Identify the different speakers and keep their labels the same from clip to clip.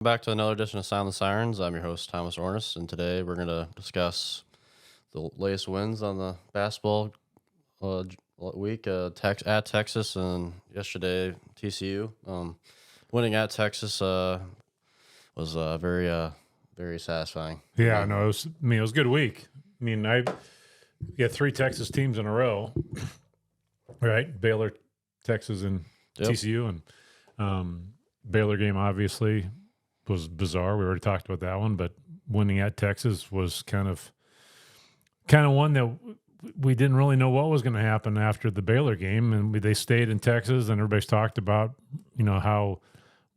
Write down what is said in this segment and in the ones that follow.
Speaker 1: Back to another edition of Sound the Cyrens. I'm your host, Thomas Orness, and today we're going to discuss the latest wins on the basketball week at Texas and yesterday TCU. Winning at Texas was very satisfying.
Speaker 2: Yeah, no, it was a good week. I mean, I got 3 Texas teams in a row, right? Baylor, Texas, and TCU, and Baylor game obviously was bizarre. We already talked about that one, but winning at Texas was kind of one that we didn't really know what was going to happen after the Baylor game, and they stayed in Texas, and everybody's talked about, how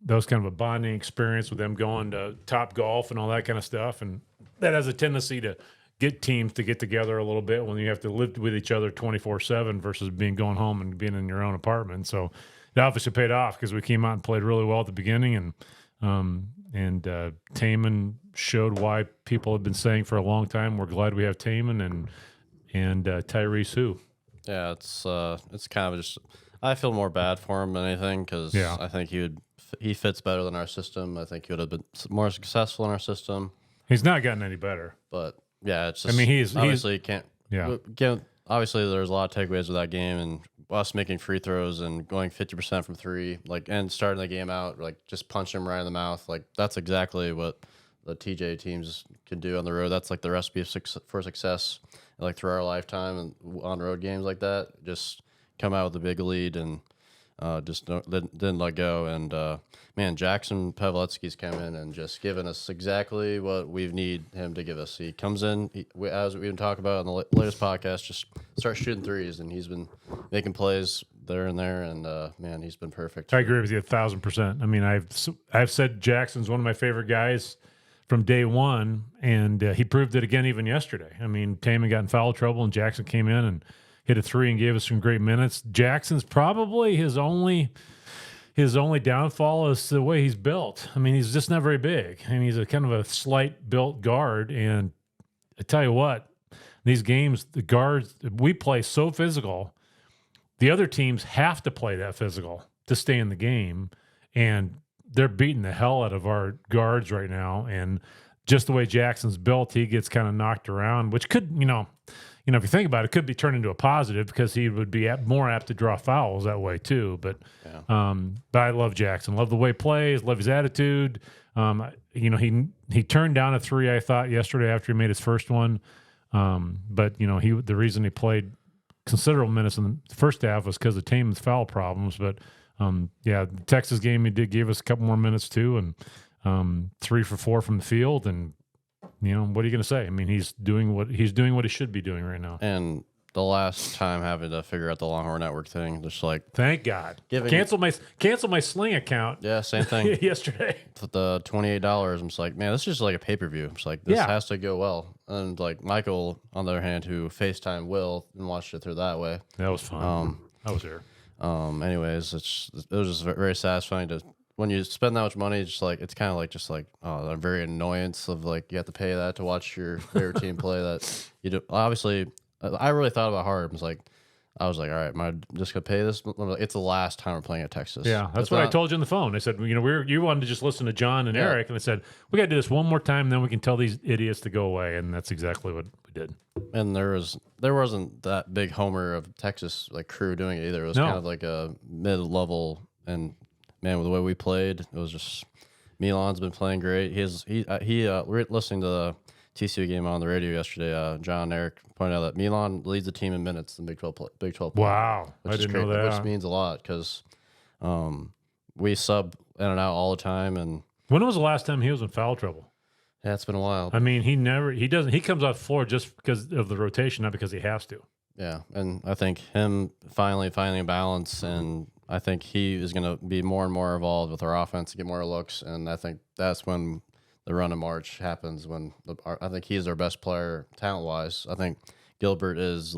Speaker 2: that was kind of a bonding experience with them going to Top Golf and all that kind of stuff, and that has a tendency to get teams to get together a little bit when you have to live with each other 24/7 versus going home and being in your own apartment. So it obviously paid off because we came out and played really well at the beginning, and Taman showed why people have been saying for a long time we're glad we have Taman and Tyrese Who.
Speaker 1: Yeah, it's kind of just I feel more bad for him than anything because I think he fits better than our system. I think he would have been more successful in our system.
Speaker 2: He's not gotten any better,
Speaker 1: but yeah, it's just.
Speaker 2: I mean, he's
Speaker 1: can't. Yeah, obviously there's a lot of takeaways with that game and us making free throws and going 50% from 3, and starting the game out just punching him right in the mouth. That's exactly what the TJ teams can do on the road. That's the recipe for success, through our lifetime and on road games like that. Just come out with a big lead and didn't let go. And man, Jackson Pavletsky's come in and just given us exactly what we need him to give us. He comes in, as we've been talking about on the latest podcast, just start shooting threes, and he's been making plays there and there. And man, he's been perfect.
Speaker 2: I agree with you 1,000%. I mean, I've said Jackson's one of my favorite guys from day one, and he proved it again even yesterday. I mean, Taman got in foul trouble, and Jackson came in and hit a 3 and gave us some great minutes. Jackson's probably his only downfall is the way he's built. I mean, he's just not very big. I mean, he's a kind of a slight built guard. And I tell you what, these games, the guards, we play so physical. The other teams have to play that physical to stay in the game. And they're beating the hell out of our guards right now. And just the way Jackson's built, he gets kind of knocked around, which could, if you think about it, could be turned into a positive because he would be more apt to draw fouls that way too. But I love Jackson. Love the way he plays. Love his attitude. He turned down a 3, I thought, yesterday after he made his first one. But the reason he played considerable minutes in the first half was because of Taman's foul problems. But the Texas game he did give us a couple more minutes too, and 3 for 4 from the field. And what are you going to say? I mean, he's doing what he should be doing right now.
Speaker 1: And the last time having to figure out the Longhorn Network thing, just
Speaker 2: thank God, cancel my Sling account.
Speaker 1: Yeah, same thing.
Speaker 2: Yesterday,
Speaker 1: with the $28, I'm just man, this is just a pay-per-view. It's this has to go well. And Michael, on the other hand, who FaceTime Will and watched it through that way.
Speaker 2: That was fun. I was there.
Speaker 1: Anyways, it was just very satisfying to. When you spend that much money, it's kind of a very annoyance of you have to pay that to watch your favorite team play. That you do. Obviously, I really thought about it hard. I was all right, am I just gonna pay this? It's the last time we're playing at Texas.
Speaker 2: Yeah, that's what I told you on the phone. I said, you wanted to just listen to John and Eric, and I said we got to do this one more time, then we can tell these idiots to go away, and that's exactly what we did.
Speaker 1: And there wasn't that big homer of Texas crew doing it either. It was kind of a mid-level and. Man, with the way we played, it was just Milan's been playing great. We were listening to the TCU game on the radio yesterday. John and Eric pointed out that Milan leads the team in minutes in Big 12 play.
Speaker 2: Wow, I didn't know that.
Speaker 1: Which means a lot because we sub in and out all the time. And
Speaker 2: when was the last time he was in foul trouble?
Speaker 1: Yeah, it's been a while.
Speaker 2: I mean, he comes off the floor just because of the rotation, not because he has to.
Speaker 1: Yeah, and I think him finally finding a balance, and I think he is going to be more and more involved with our offense, get more looks, and I think that's when the run of March happens. I think he's our best player talent-wise. I think Gilbert is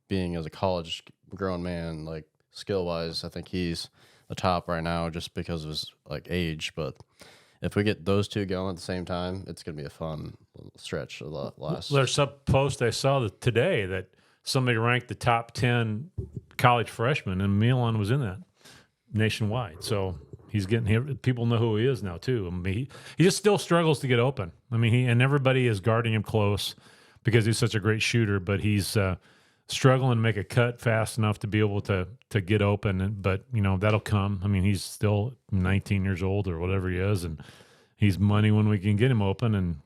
Speaker 1: being as a college grown man, skill-wise. I think he's the top right now just because of his age. But if we get those two going at the same time, it's going to be a fun stretch of the last.
Speaker 2: There's some post I saw today that somebody ranked the top 10 college freshmen, and Milan was in that. nationwide. So he's getting people know who he is now too. I mean, he just still struggles to get open. I mean, and everybody is guarding him close because he's such a great shooter, but he's struggling to make a cut fast enough to be able to get open. But that'll come. I mean, he's still 19 years old or whatever he is, and he's money when we can get him open. And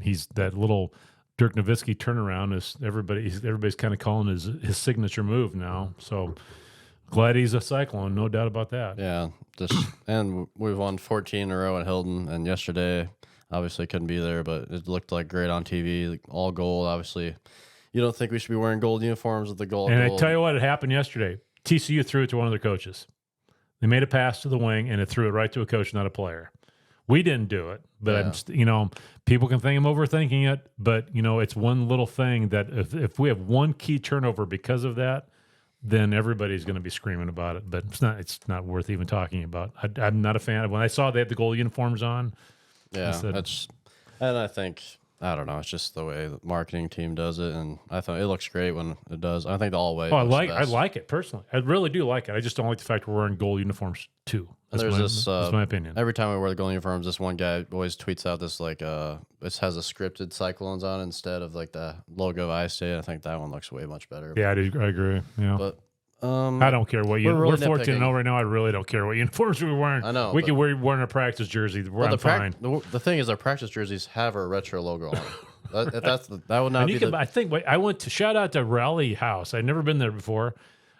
Speaker 2: he's that little Dirk Nowitzki turnaround is everybody's kind of calling his signature move now. So glad he's a Cyclone, no doubt about that.
Speaker 1: Yeah, and we've won 14 in a row at Hilton, and yesterday obviously couldn't be there, but it looked like great on TV, like all gold. Obviously, you don't think we should be wearing gold uniforms with the gold.
Speaker 2: And I tell you what, it happened yesterday. TCU threw it to one of their coaches. They made a pass to the wing, and it threw it right to a coach, not a player. We didn't do it, but people can think I'm overthinking it. But it's one little thing that if we have one key turnover because of that, then everybody's going to be screaming about it. But it's not worth even talking about. I'm not a fan of when I saw they had the gold uniforms on.
Speaker 1: Yeah, and I think I don't know. It's just the way the marketing team does it, and I thought it looks great when it does. I think the all way.
Speaker 2: Oh, I like it personally. I really do like it. I just don't like the fact we're wearing gold uniforms too. That's my opinion.
Speaker 1: Every time we wear the gold uniforms, this one guy always tweets out this this has a scripted Cyclones on instead of like the logo of ISU. I think that one looks way much better.
Speaker 2: Yeah, I agree. Yeah,
Speaker 1: but
Speaker 2: I don't care what we're 14-0 right now. I really don't care what uniforms we're wearing.
Speaker 1: I know
Speaker 2: we can wear a practice jersey. I'm fine.
Speaker 1: The thing is, our practice jerseys have a retro logo on it. That would not be.
Speaker 2: I think I went to shout out to Raleigh House. I'd never been there before.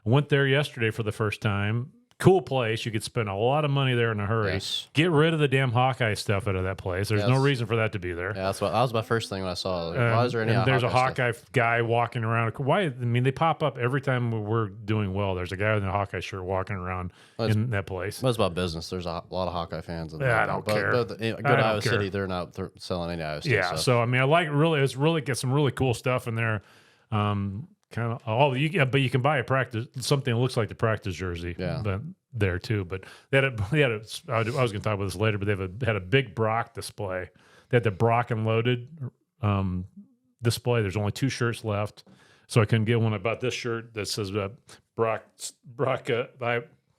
Speaker 2: I went there yesterday for the first time. Cool place. You could spend a lot of money there in a hurry.
Speaker 1: Yes.
Speaker 2: Get rid of the damn Hawkeye stuff out of that place. There's no reason for that to be there.
Speaker 1: Yeah, that was my first thing when I saw it. Why is there any
Speaker 2: there's
Speaker 1: Hawkeye
Speaker 2: a Hawkeye guy walking around. Why? I mean, they pop up every time we're doing well. There's a guy in a Hawkeye shirt walking around in that place.
Speaker 1: It's about business. There's a lot of Hawkeye fans.
Speaker 2: I don't care.
Speaker 1: But good Iowa City, they're not selling any Iowa City stuff.
Speaker 2: So I mean, I like it's really get some really cool stuff in there. But you can buy something that looks like the practice jersey.
Speaker 1: Yeah.
Speaker 2: But there too. But they had I was going to talk about this later, but they had a big Brock display. They had the Brock and Loaded display. There's only 2 shirts left, so I couldn't get one. I bought this shirt that says Brock. What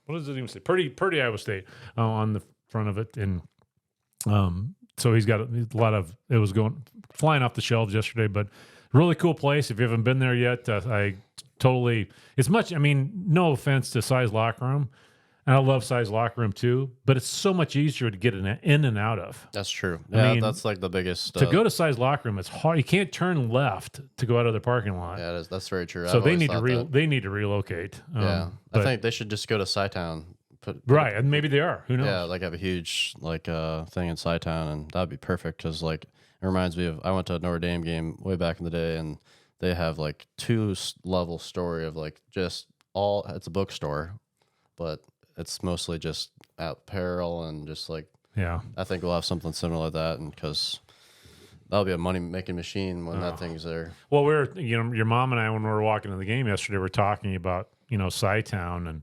Speaker 2: does it even say? Purdy Iowa State on the front of it, and so he's got a lot of. It was flying off the shelves yesterday, but. Really cool place. If you haven't been there yet, it's much. I mean, no offense to Size Locker Room, and I love Size Locker Room too, but it's so much easier to get in and out of.
Speaker 1: That's true. Yeah, I mean, that's like the biggest.
Speaker 2: To go to Size Locker Room, it's hard. You can't turn left to go out of the parking lot.
Speaker 1: Yeah, that's very true.
Speaker 2: So they need to relocate.
Speaker 1: I think they should just go to Cytown.
Speaker 2: And maybe they are. Who knows?
Speaker 1: Yeah, like have a huge thing in Cytown, and that'd be perfect because it reminds me of I went to a Notre Dame game way back in the day, and they have 2-level story of it's a bookstore, but it's mostly just apparel and just I think we'll have something similar like that, and because that'll be a money making machine when that thing's there.
Speaker 2: Well, your mom and I when we were walking to the game yesterday, we're talking about Cytown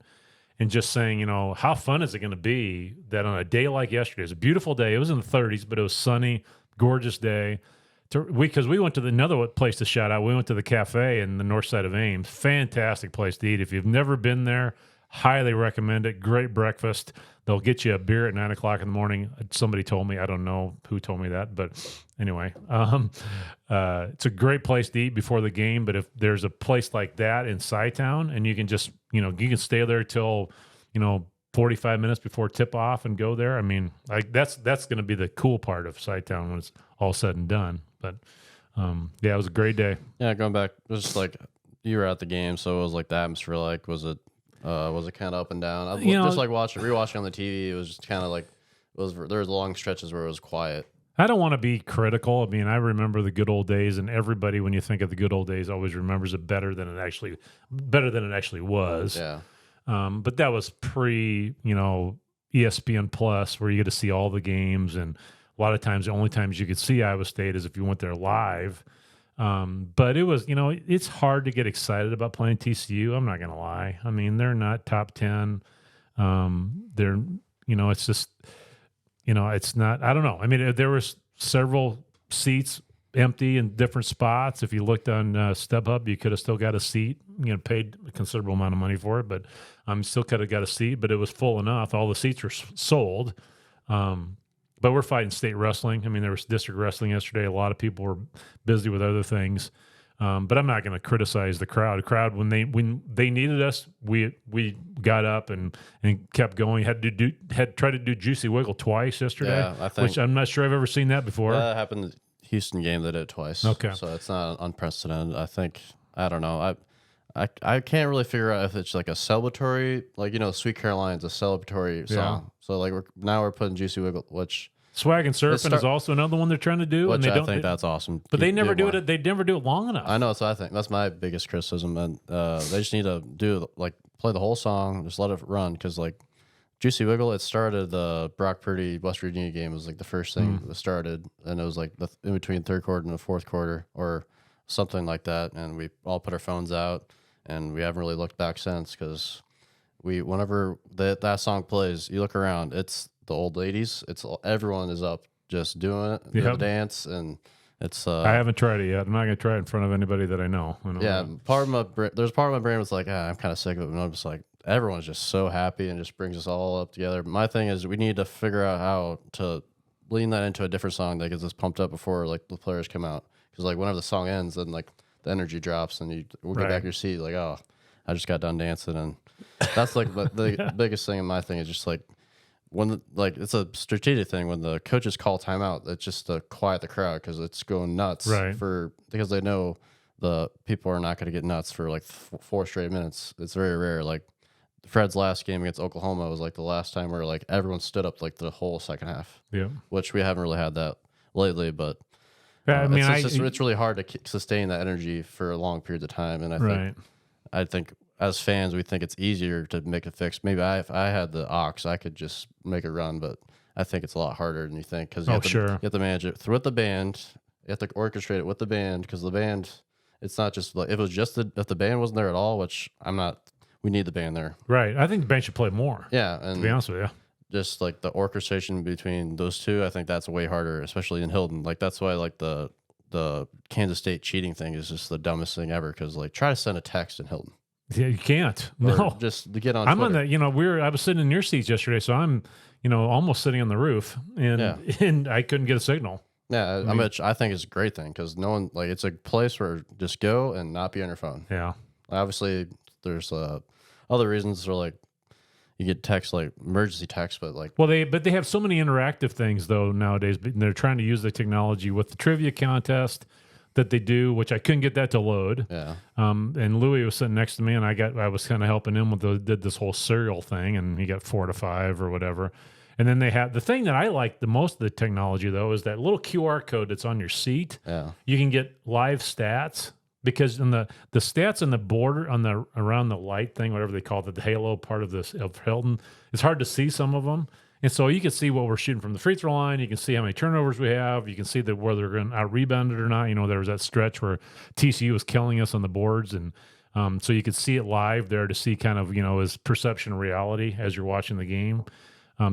Speaker 2: and just saying how fun is it going to be that on a day like yesterday, it was a beautiful day. It was in the 30s, but it was sunny. Gorgeous day. Because we went to another place to shout out. We went to the cafe in the north side of Ames. Fantastic place to eat. If you've never been there, highly recommend it. Great breakfast. They'll get you a beer at 9 o'clock in the morning. Somebody told me. I don't know who told me that, but anyway, it's a great place to eat before the game. But if there's a place like that in Cytown, and you can just you can stay there till 45 minutes before tip off and go there. I mean, that's going to be the cool part of Cytown when it's all said and done. But it was a great day. Yeah,
Speaker 1: going back, it was just you were at the game, so it was the atmosphere. Was it kind of up and down? Just rewatching on the TV, it was just kind of there was long stretches where it was quiet.
Speaker 2: I don't want to be critical. I mean, I remember the good old days, and everybody, when you think of the good old days, always remembers it better than it actually was.
Speaker 1: Yeah.
Speaker 2: But that was pre, ESPN Plus, where you get to see all the games, and a lot of times the only times you could see Iowa State is if you went there live. But it was, it's hard to get excited about playing TCU. I'm not going to lie. I mean, they're not top 10. They're, it's just, it's not. I don't know. I mean, there was several seats empty in different spots. If you looked on StubHub, you could have still got a seat. Paid a considerable amount of money for it, but still could have got a seat. But it was full enough. All the seats were sold. But we're fighting state wrestling. I mean, there was district wrestling yesterday. A lot of people were busy with other things. But I'm not going to criticize the crowd. The crowd, when they needed us, we got up and kept going. Had tried to do Juicy Wiggle twice yesterday, which I'm not sure I've ever seen that before.
Speaker 1: That happened in the Houston game. They did it twice.
Speaker 2: Okay,
Speaker 1: so it's not unprecedented. I don't know. I can't really figure out if it's like a celebratory, like Sweet Caroline's a celebratory song. So like we're putting Juicy Wiggle, which.
Speaker 2: Swag and Surfing is also another one they're trying to do,
Speaker 1: which I think that's awesome.
Speaker 2: But they never do it. They never do it long enough.
Speaker 1: I know, so I think that's my biggest criticism, and they just need to play the whole song, just let it run, because like Juicy Wiggle, it started the Brock Purdy West Virginia game was like the first thing that started, and it was like in between third quarter and the fourth quarter or something like that, and we all put our phones out, and we haven't really looked back since, because whenever that song plays, you look around, it's the old ladies. Everyone is up just doing it, the dance, and it's.
Speaker 2: I haven't tried it yet. I'm not going to try it in front of anybody that I know.
Speaker 1: Yeah, there's part of my brain was like, I'm kind of sick of it, and I'm just like, everyone's just so happy and just brings us all up together. But my thing is, we need to figure out how to lean that into a different song that gets us pumped up before like the players come out, because like whenever the song ends, then like the energy drops, and you will get back in your seat like, oh, I just got done dancing, and that's like the biggest thing in my thing is just like. It's a strategic thing when the coaches call timeout, it's just to quiet the crowd because it's going nuts because they know the people are not going to get nuts for like 4 straight minutes. It's very rare. Like Fred's last game against Oklahoma was like the last time where like everyone stood up like the whole second half. Yeah, which we haven't really had that lately, but it's really hard to sustain that energy for long periods of time. And I think as fans, we think it's easier to make a fix. Maybe if I had the aux, I could just make a run, but I think it's a lot harder than you think, because you have to manage it with the band. You have to orchestrate it with the band, because the band, it's not just like if it was just if the band wasn't there at all, which I'm not. We need the band there,
Speaker 2: right? I think the band should play more.
Speaker 1: Yeah, and
Speaker 2: to be honest with you,
Speaker 1: just like the orchestration between those two, I think that's way harder, especially in Hilton. Like that's why like the Kansas State cheating thing is just the dumbest thing ever, because like try to send a text in Hilton.
Speaker 2: Yeah, you can't.
Speaker 1: No, just to get on.
Speaker 2: I'm Twitter. On that. I was sitting in your seats yesterday, so I'm, almost sitting on the roof, and I couldn't get a signal.
Speaker 1: Yeah, I think it's a great thing, because no one it's a place where just go and not be on your phone.
Speaker 2: Yeah.
Speaker 1: Obviously, there's other reasons, or like you get text, like emergency text, but like
Speaker 2: they have so many interactive things though nowadays. They're trying to use the technology with the trivia contest that they do, which I couldn't get that to load. Yeah. And Louis was sitting next to me, and I was kind of helping him did this whole serial thing, and he got 4 to 5 or whatever. And then they have the thing that I like the most of the technology though is that little QR code that's on your seat. Yeah. You can get live stats, because in the stats on the border around the light thing, whatever they call it, the halo part of Hilton, it's hard to see some of them. And so you can see what we're shooting from the free throw line. You can see how many turnovers we have. You can see whether they're going to out-rebound it or not. There was that stretch where TCU was killing us on the boards. And so you could see it live there to see kind of, his perception of reality as you're watching the game.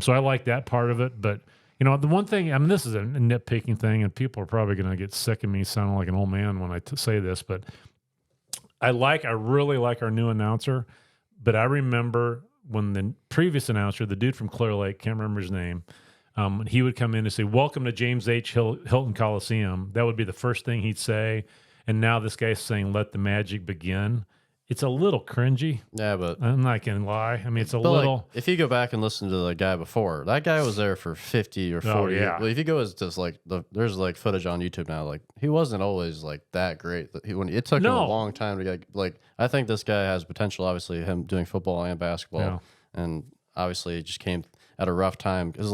Speaker 2: So I like that part of it. But, the one thing, this is a nitpicking thing, and people are probably going to get sick of me sounding like an old man when I say this, but I really like our new announcer. But I remember when the previous announcer, the dude from Clear Lake, can't remember his name, he would come in and say, "Welcome to James H. Hilton Coliseum." That would be the first thing he'd say. And now this guy's saying, "Let the magic begin." It's a little cringy. Yeah, but I'm not going to lie. It's a little.
Speaker 1: Like, if you go back and listen to the guy before, that guy was there for 50 or 40. Oh, yeah. Well, if you go as just like there's like footage on YouTube now, like he wasn't always like that great. It took him a long time to get like. I think this guy has potential. Obviously, him doing football and basketball, and obviously it just came at a rough time because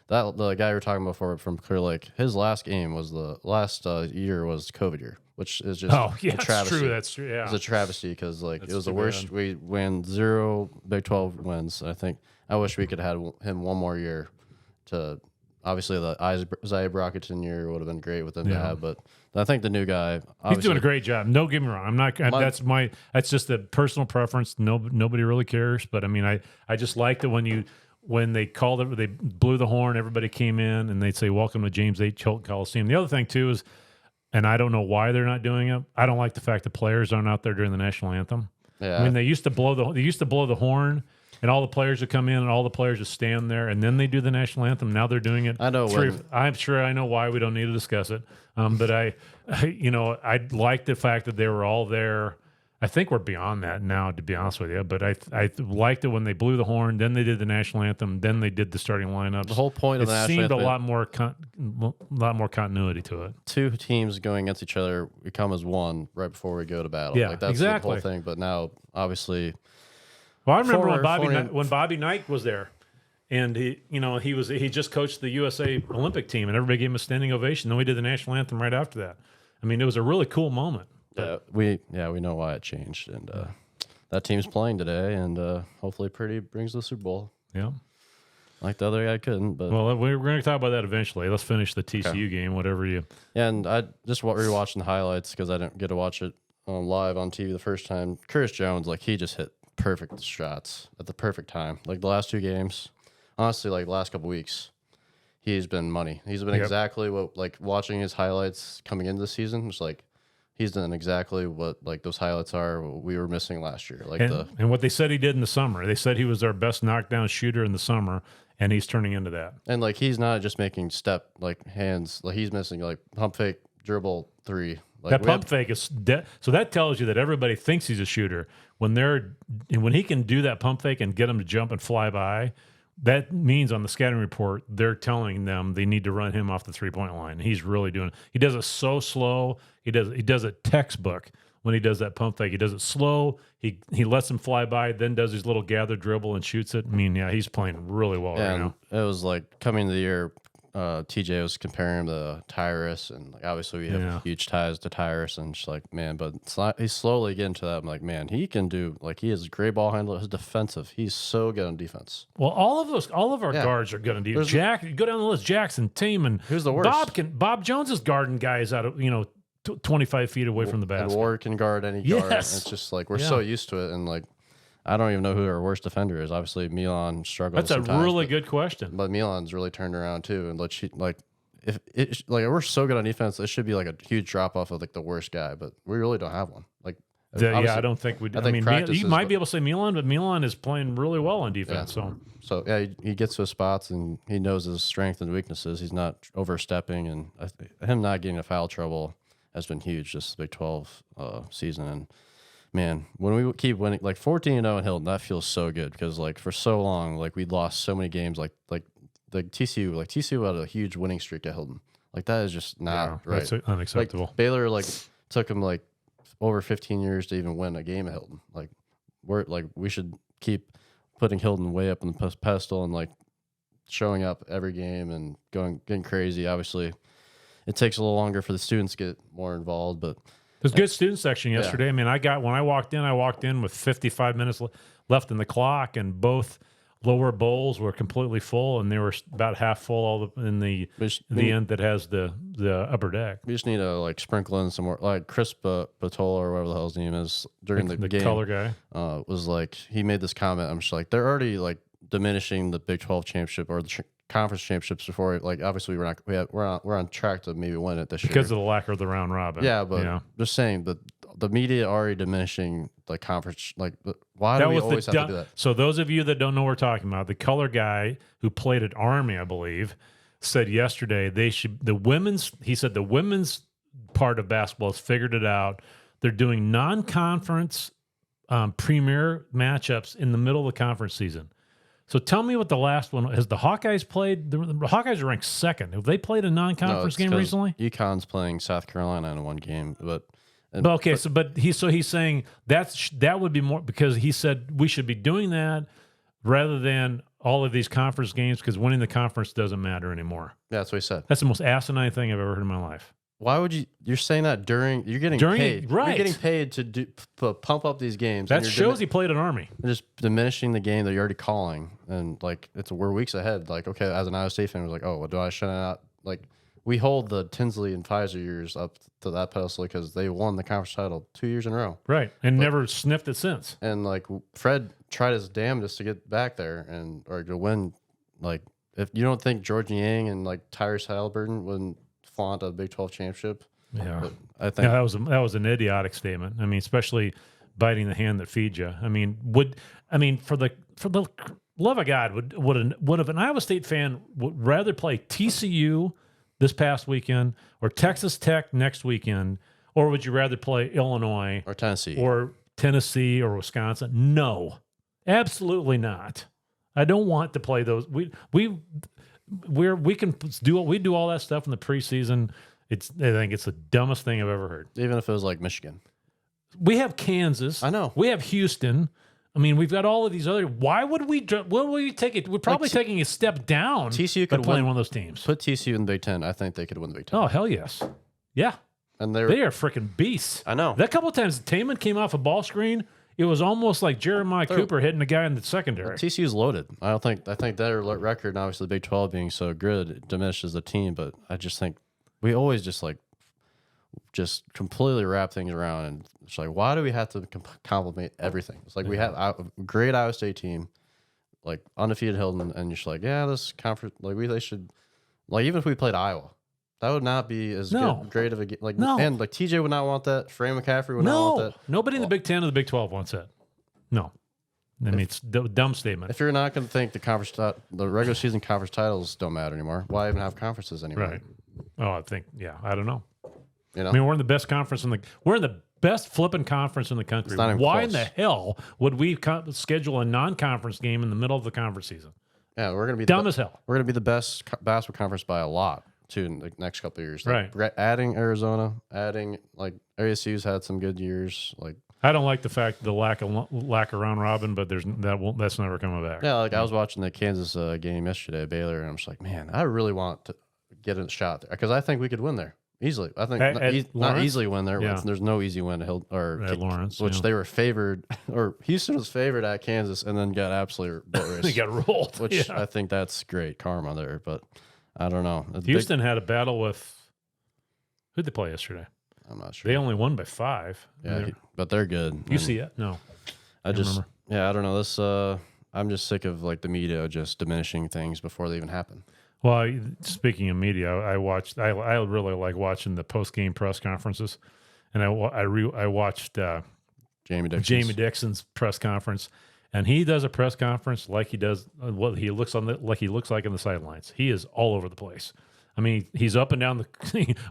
Speaker 1: the guy we were talking about before from Clear Lake, his last game was the last year was COVID year, which is just a travesty. That's true. Yeah, it's a travesty because it was the worst. We win 0 Big 12 wins. I wish we could have had him one more year. To obviously the Isaiah Brockington year would have been great with him to have, but I think the new guy,
Speaker 2: he's doing a great job. No, get me wrong. I'm not. That's just a personal preference. Nobody really cares. But I just like that when when they called it, they blew the horn, everybody came in, and they'd say, "Welcome to James H. Hilton Coliseum." The other thing too is, and I don't know why they're not doing it. I don't like the fact that players aren't out there during the national anthem.
Speaker 1: Yeah.
Speaker 2: I mean, they used to blow the horn, and all the players would come in, and all the players would stand there, and then they do the national anthem. Now they're doing it.
Speaker 1: I know.
Speaker 2: I'm sure I know why. We don't need to discuss it. But I like the fact that they were all there. I think we're beyond that now, to be honest with you. But I liked it when they blew the horn, then they did the national anthem, then they did the starting lineups.
Speaker 1: The whole point of the national anthem.
Speaker 2: It seemed a lot more continuity to it.
Speaker 1: Two teams going against each other, we come as one right before we go to battle.
Speaker 2: Yeah,
Speaker 1: like, that's
Speaker 2: exactly.
Speaker 1: the whole thing. But now, obviously,
Speaker 2: well, I remember when Bobby Knight was there, and he just coached the USA Olympic team, and everybody gave him a standing ovation. Then we did the national anthem right after that. I mean, it was a really cool moment.
Speaker 1: We know why it changed, and that team's playing today, and hopefully Purdy brings the Super Bowl.
Speaker 2: Yeah,
Speaker 1: like the other guy couldn't. But
Speaker 2: well, we're going to talk about that eventually. Let's finish the TCU game, whatever you.
Speaker 1: Yeah, and I just rewatching the highlights because I didn't get to watch it live on TV the first time. Curtis Jones, he just hit perfect shots at the perfect time. Like the last two games, honestly, like the last couple weeks, he's been money. He's been exactly what, watching his highlights coming into the season, it's like. He's done exactly what those highlights are we were missing last year.
Speaker 2: And what they said he did in the summer. They said he was our best knockdown shooter in the summer, and he's turning into that.
Speaker 1: And he's not just making step hands. He's missing pump fake, dribble, three.
Speaker 2: That pump fake is so that tells you that everybody thinks he's a shooter. When he can do that pump fake and get them to jump and fly by, that means on the scouting report they're telling them they need to run him off the 3-point line. He's really doing it. He does it so slow. He does it textbook when he does that pump fake. He does it slow. He lets him fly by, then does his little gather dribble and shoots it. I mean, yeah, he's playing really well right now.
Speaker 1: It was coming to the year. TJ was comparing him to Tyrus, and obviously we have huge ties to Tyrus, and just man, but he's slowly getting to that. I'm like, man, he can do he has a great ball handler. His defensive, he's so good on defense.
Speaker 2: Well, all of our guards are good on defense. Go down the list: Jackson, Taman.
Speaker 1: Who's the worst?
Speaker 2: Bob Jones is guarding guys out of 25 feet away from the basket.
Speaker 1: And Ward can guard any guard. It's just we're so used to it, and I don't even know who our worst defender is. Obviously, Milan struggles.
Speaker 2: That's a really good question.
Speaker 1: But Milan's really turned around too. And if we're so good on defense, it should be a huge drop off of the worst guy. But we really don't have one.
Speaker 2: I don't think we do. I mean, you might be able to say Milan, but Milan is playing really well on defense.
Speaker 1: So he gets to his spots and he knows his strengths and weaknesses. He's not overstepping, and him not getting into foul trouble has been huge this Big 12 season. And man, when we keep winning 14-0 in Hilton, that feels so good because for so long we lost so many games like TCU had a huge winning streak at Hilton. That is just not right.
Speaker 2: That's unacceptable.
Speaker 1: Baylor took him over 15 years to even win a game at Hilton. We should keep putting Hilton way up in the pedestal and showing up every game and getting crazy. Obviously, it takes a little longer for the students to get more involved, but
Speaker 2: there's a good student section yesterday. Yeah. I mean, when I walked in with 55 minutes left in the clock, and both lower bowls were completely full, and they were about half full in the end that has the upper deck.
Speaker 1: We just need to sprinkle in some more, Chris Patola or whatever the hell his name is during the game.
Speaker 2: Color guy
Speaker 1: was he made this comment. I'm just they're already diminishing the Big 12 championship or the conference championships before. Obviously we're on track to maybe win it this year
Speaker 2: because of the lack of the round robin.
Speaker 1: Yeah, but just saying that the media already diminishing the conference. Why do we always have to do that?
Speaker 2: So those of you that don't know what we're talking about, the color guy who played at Army, I believe, said yesterday the women's part of basketball has figured it out. They're doing non-conference premier matchups in the middle of the conference season. So tell me what the last one has. The Hawkeyes played. The Hawkeyes are ranked second. Have they played a non-conference game recently?
Speaker 1: UConn's playing South Carolina in one game, but
Speaker 2: he's saying that would be more because he said we should be doing that rather than all of these conference games because winning the conference doesn't matter anymore.
Speaker 1: Yeah, that's what he said.
Speaker 2: That's the most asinine thing I've ever heard in my life.
Speaker 1: Why would you're saying that you're getting paid.
Speaker 2: Right.
Speaker 1: You're getting paid to pump up these games.
Speaker 2: That shows he played at Army.
Speaker 1: Just diminishing the game that you're already calling. And we're weeks ahead. Okay, as an Iowa State fan, I was oh, well, do I shut out? we hold the Tinsley and Pfizer years up to that pedestal because they won the conference title 2 years in a row.
Speaker 2: Right, and never sniffed it since.
Speaker 1: And like Fred tried his damnedest to get back there or to win. Like if you don't think George Yang and like Tyrese Halliburton wouldn't flaunt a Big 12 championship,
Speaker 2: yeah,
Speaker 1: I think
Speaker 2: that was an idiotic statement. I mean, especially biting the hand that feeds you. I mean, for the love of God, would have an Iowa State fan would rather play TCU this past weekend or Texas Tech next weekend, or would you rather play Illinois
Speaker 1: or Tennessee
Speaker 2: or Wisconsin? No, absolutely not. I don't want to play those. We can do all that stuff in the preseason. I think it's the dumbest thing I've ever heard.
Speaker 1: Even if it was like Michigan.
Speaker 2: We have Kansas.
Speaker 1: I know.
Speaker 2: We have Houston. I mean, we've got all of these other. Why would we take it? We're probably taking a step down.
Speaker 1: TCU
Speaker 2: by
Speaker 1: could
Speaker 2: playing
Speaker 1: win,
Speaker 2: one of those teams.
Speaker 1: Put TCU in the Big Ten. I think they could win the Big Ten.
Speaker 2: Oh hell yes, yeah.
Speaker 1: And
Speaker 2: they are freaking beasts.
Speaker 1: I know.
Speaker 2: That couple of times Taman came off a ball screen. It was almost like Jeremiah Cooper hitting a guy in the secondary.
Speaker 1: TCU's loaded. I think their record, and obviously the Big 12 being so good, diminishes the team. But I just think we always just completely wrap things around, and it's like, why do we have to compliment everything? It's like we have a great Iowa State team, like undefeated Hilton, and you're just like, yeah, this conference, like they should, like even if we played Iowa, that would not be as great of a game. Like and like TJ would not want that. Fran McCaffrey would not want that.
Speaker 2: Nobody in the Big 10 or the Big 12 wants that. No. I mean, it's a dumb statement.
Speaker 1: If you're not going to think the regular season conference titles don't matter anymore, why even have conferences anymore?
Speaker 2: Right. Oh, I don't know.
Speaker 1: You know?
Speaker 2: I mean, we're in the best conference we're in the best flipping conference in the country. Why in the hell would we schedule a non-conference game in the middle of the conference season?
Speaker 1: Yeah, we're going to be
Speaker 2: dumb as hell.
Speaker 1: We're going to be the best basketball conference by a lot too in the next couple of years.
Speaker 2: Like,
Speaker 1: right. Adding Arizona, adding like ISU's had some good years. Like
Speaker 2: I don't like the fact the lack of round robin, but that's never coming back.
Speaker 1: Yeah, like I was watching the Kansas game yesterday, Baylor, and I'm just like, man, I really want to get a shot there because I think we could win there. Easily. I think not easily win there. Yeah. There's no easy win at
Speaker 2: Lawrence,
Speaker 1: which they were favored, or Houston was favored at Kansas and then got absolutely
Speaker 2: they got rolled.
Speaker 1: Which I think that's great karma there, but I don't know.
Speaker 2: Houston had a battle with who'd they play yesterday?
Speaker 1: I'm not sure.
Speaker 2: They only won by 5.
Speaker 1: Yeah, but they're good.
Speaker 2: You see it? No.
Speaker 1: I don't know. This I'm just sick of like the media just diminishing things before they even happen.
Speaker 2: Well, speaking of media, I really like watching the post-game press conferences, and I watched
Speaker 1: Jamie
Speaker 2: Dixon's press conference, and he does a press conference like he does what he looks like on the sidelines. He is all over the place. I mean, he's up and down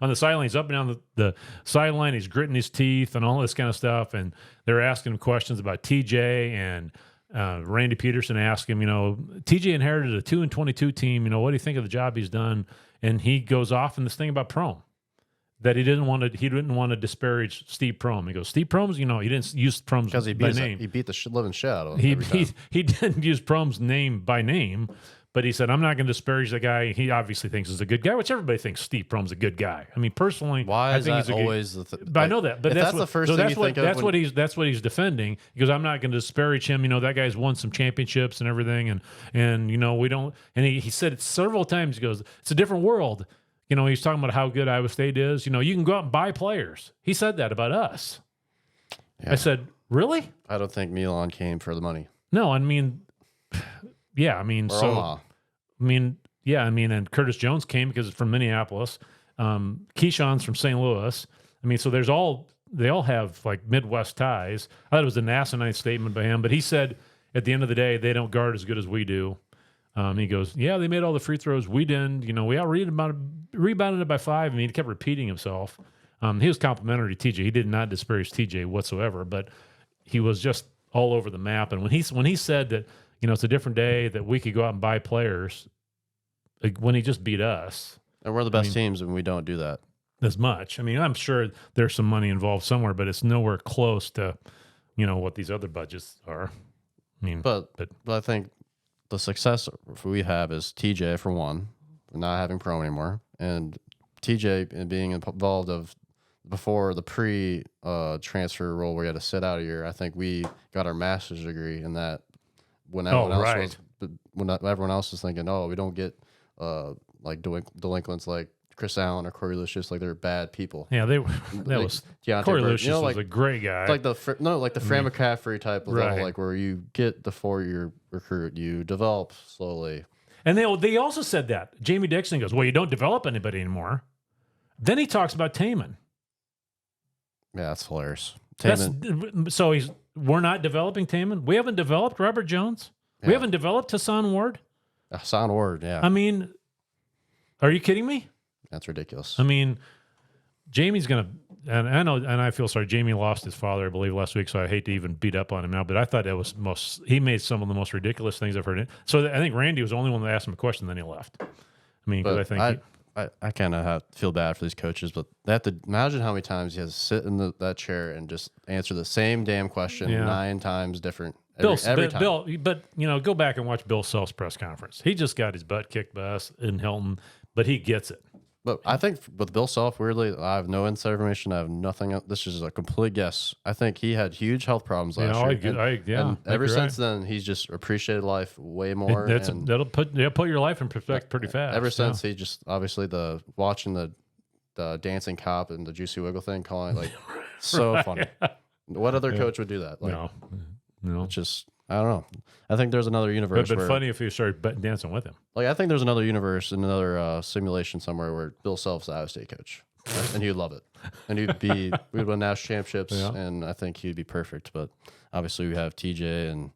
Speaker 2: on the sideline. He's up and down the sideline. He's gritting his teeth and all this kind of stuff, and they're asking him questions about TJ and. Randy Peterson asked him, TJ inherited a 2-22 team. What do you think of the job he's done? And he goes off in this thing about Prohm, that he didn't want to disparage Steve Prohm. He goes, Steve Prohm's, he didn't use Prohm's by name.
Speaker 1: He beat the living shit out of him.
Speaker 2: He didn't use Prohm's name by name. But he said, I'm not going to disparage the guy. He obviously thinks he's a good guy, which everybody thinks Steve Prohm's a good guy. I mean, personally,
Speaker 1: why is
Speaker 2: I think
Speaker 1: that always the
Speaker 2: but I know that. But
Speaker 1: that's the first thing you think of.
Speaker 2: That's what he's defending. He goes, I'm not going to disparage him. That guy's won some championships and everything. And we don't. And he said it several times. He goes, it's a different world. He's talking about how good Iowa State is. You can go out and buy players. He said that about us. Yeah. I said, really?
Speaker 1: I don't think Milan came for the money.
Speaker 2: No, I mean... Yeah, I mean,
Speaker 1: Omaha.
Speaker 2: And Curtis Jones came because it's from Minneapolis. Keyshawn's from St. Louis. I mean, so they all have like Midwest ties. I thought it was an asinine statement by him, but he said at the end of the day, they don't guard as good as we do. He goes, yeah, they made all the free throws. We didn't. We rebounded it by 5. I mean, he kept repeating himself. He was complimentary to TJ. He did not disparage TJ whatsoever, but he was just all over the map. And when he said that, it's a different day, that we could go out and buy players, like when he just beat us.
Speaker 1: And we're the best teams and we don't do that.
Speaker 2: As much. I mean, I'm sure there's some money involved somewhere, but it's nowhere close to, what these other budgets are. I mean,
Speaker 1: but I think the success we have is TJ, for one, not having Pro anymore, and TJ being involved before the transfer rule where you had to sit out a year. I think we got our master's degree in that. When everyone else was thinking, we don't get like delinquents like Chris Allen or Corey Lucius, like they're bad people.
Speaker 2: Yeah, that
Speaker 1: Like,
Speaker 2: was
Speaker 1: Deontay
Speaker 2: Corey
Speaker 1: Burke,
Speaker 2: Lucius was a great guy.
Speaker 1: Like the Fran McCaffrey type of level,
Speaker 2: Right.
Speaker 1: like where you get the 4-year recruit, you develop slowly.
Speaker 2: And they also said that. Jamie Dixon goes, well, you don't develop anybody anymore. Then he talks about Taman.
Speaker 1: Yeah, that's hilarious.
Speaker 2: We're not developing Taman. We haven't developed Robert Jones.
Speaker 1: Yeah.
Speaker 2: We haven't developed Hassan Ward.
Speaker 1: Hassan Ward, yeah.
Speaker 2: I mean, are you kidding me?
Speaker 1: That's ridiculous.
Speaker 2: I mean, Jamie's going to, and I know, and I feel sorry. Jamie lost his father, I believe, last week, so I hate to even beat up on him now, but I thought that was he made some of the most ridiculous things I've heard. So I think Randy was the only one that asked him a question, then he left. I mean, because I think
Speaker 1: I kind of feel bad for these coaches, but they have to imagine how many times he has to sit in that chair and just answer the same damn question 9 times different every time.
Speaker 2: Bill, but go back and watch Bill Self's press conference. He just got his butt kicked by us in Hilton, but he gets it.
Speaker 1: But I think with Bill Self, weirdly, I have no inside information. I have nothing. This is a complete guess. I think he had huge health problems last year. And ever since then, he's just appreciated life way more.
Speaker 2: That'll put your life in perspective pretty fast.
Speaker 1: Ever since he just obviously watching the dancing cop and the Juicy Wiggle thing, calling like so funny. What other coach would do that? Like,
Speaker 2: no.
Speaker 1: It's just I don't know. I think there's another universe.
Speaker 2: It would have been funny if you started dancing with him.
Speaker 1: Like I think there's another universe, another simulation somewhere where Bill Self's the Iowa State coach, and he'd love it, and we'd win national championships, and I think he'd be perfect. But obviously we have TJ and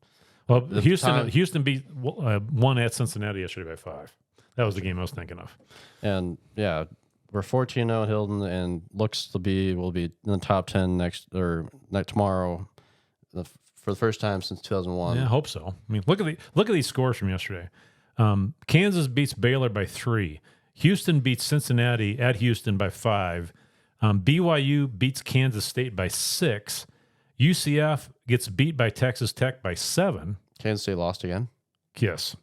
Speaker 2: Houston beat won at Cincinnati yesterday by 5. That was the game I was thinking of.
Speaker 1: And yeah, we're 14-0 at Hilton, and we'll be in the top 10 next tomorrow. For the first time since 2001.
Speaker 2: Yeah, I hope so. I mean, look at these scores from yesterday. Kansas beats Baylor by 3. Houston beats Cincinnati at Houston by 5. BYU beats Kansas State by 6. UCF gets beat by Texas Tech by 7.
Speaker 1: Kansas State lost again.
Speaker 2: Yes.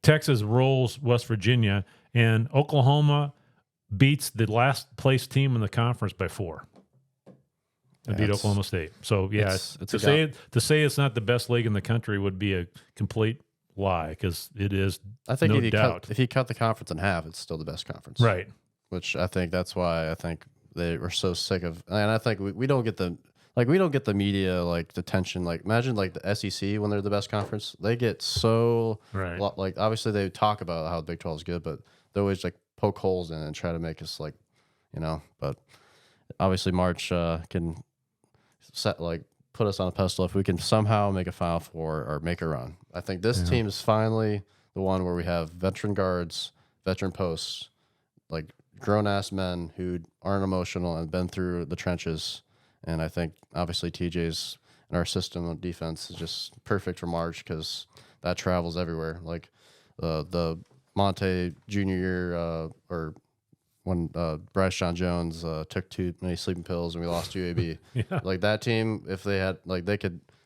Speaker 2: Texas rolls West Virginia, and Oklahoma beats the last place team in the conference by 4. They beat Oklahoma State. So yeah, to say it's not the best league in the country would be a complete lie, because it is. I think
Speaker 1: if you cut the conference in half, it's still the best conference.
Speaker 2: Right.
Speaker 1: Which I think that's why I think they were so sick of, and I think we don't get the media like the tension. Like imagine like the SEC when they're the best conference, they get so
Speaker 2: right.
Speaker 1: Like obviously they talk about how Big 12 is good, but they always like poke holes in it and try to make us like, But obviously March can put us on a pedestal if we can somehow make a Final Four or make a run. I think this team is finally the one where we have veteran guards, veteran posts, like grown-ass men who aren't emotional and been through the trenches. And I think obviously TJ's and our system of defense is just perfect for March because that travels everywhere. Like the Monte junior year or when Bryce John Jones took too many sleeping pills and we lost UAB. Like that team, if they had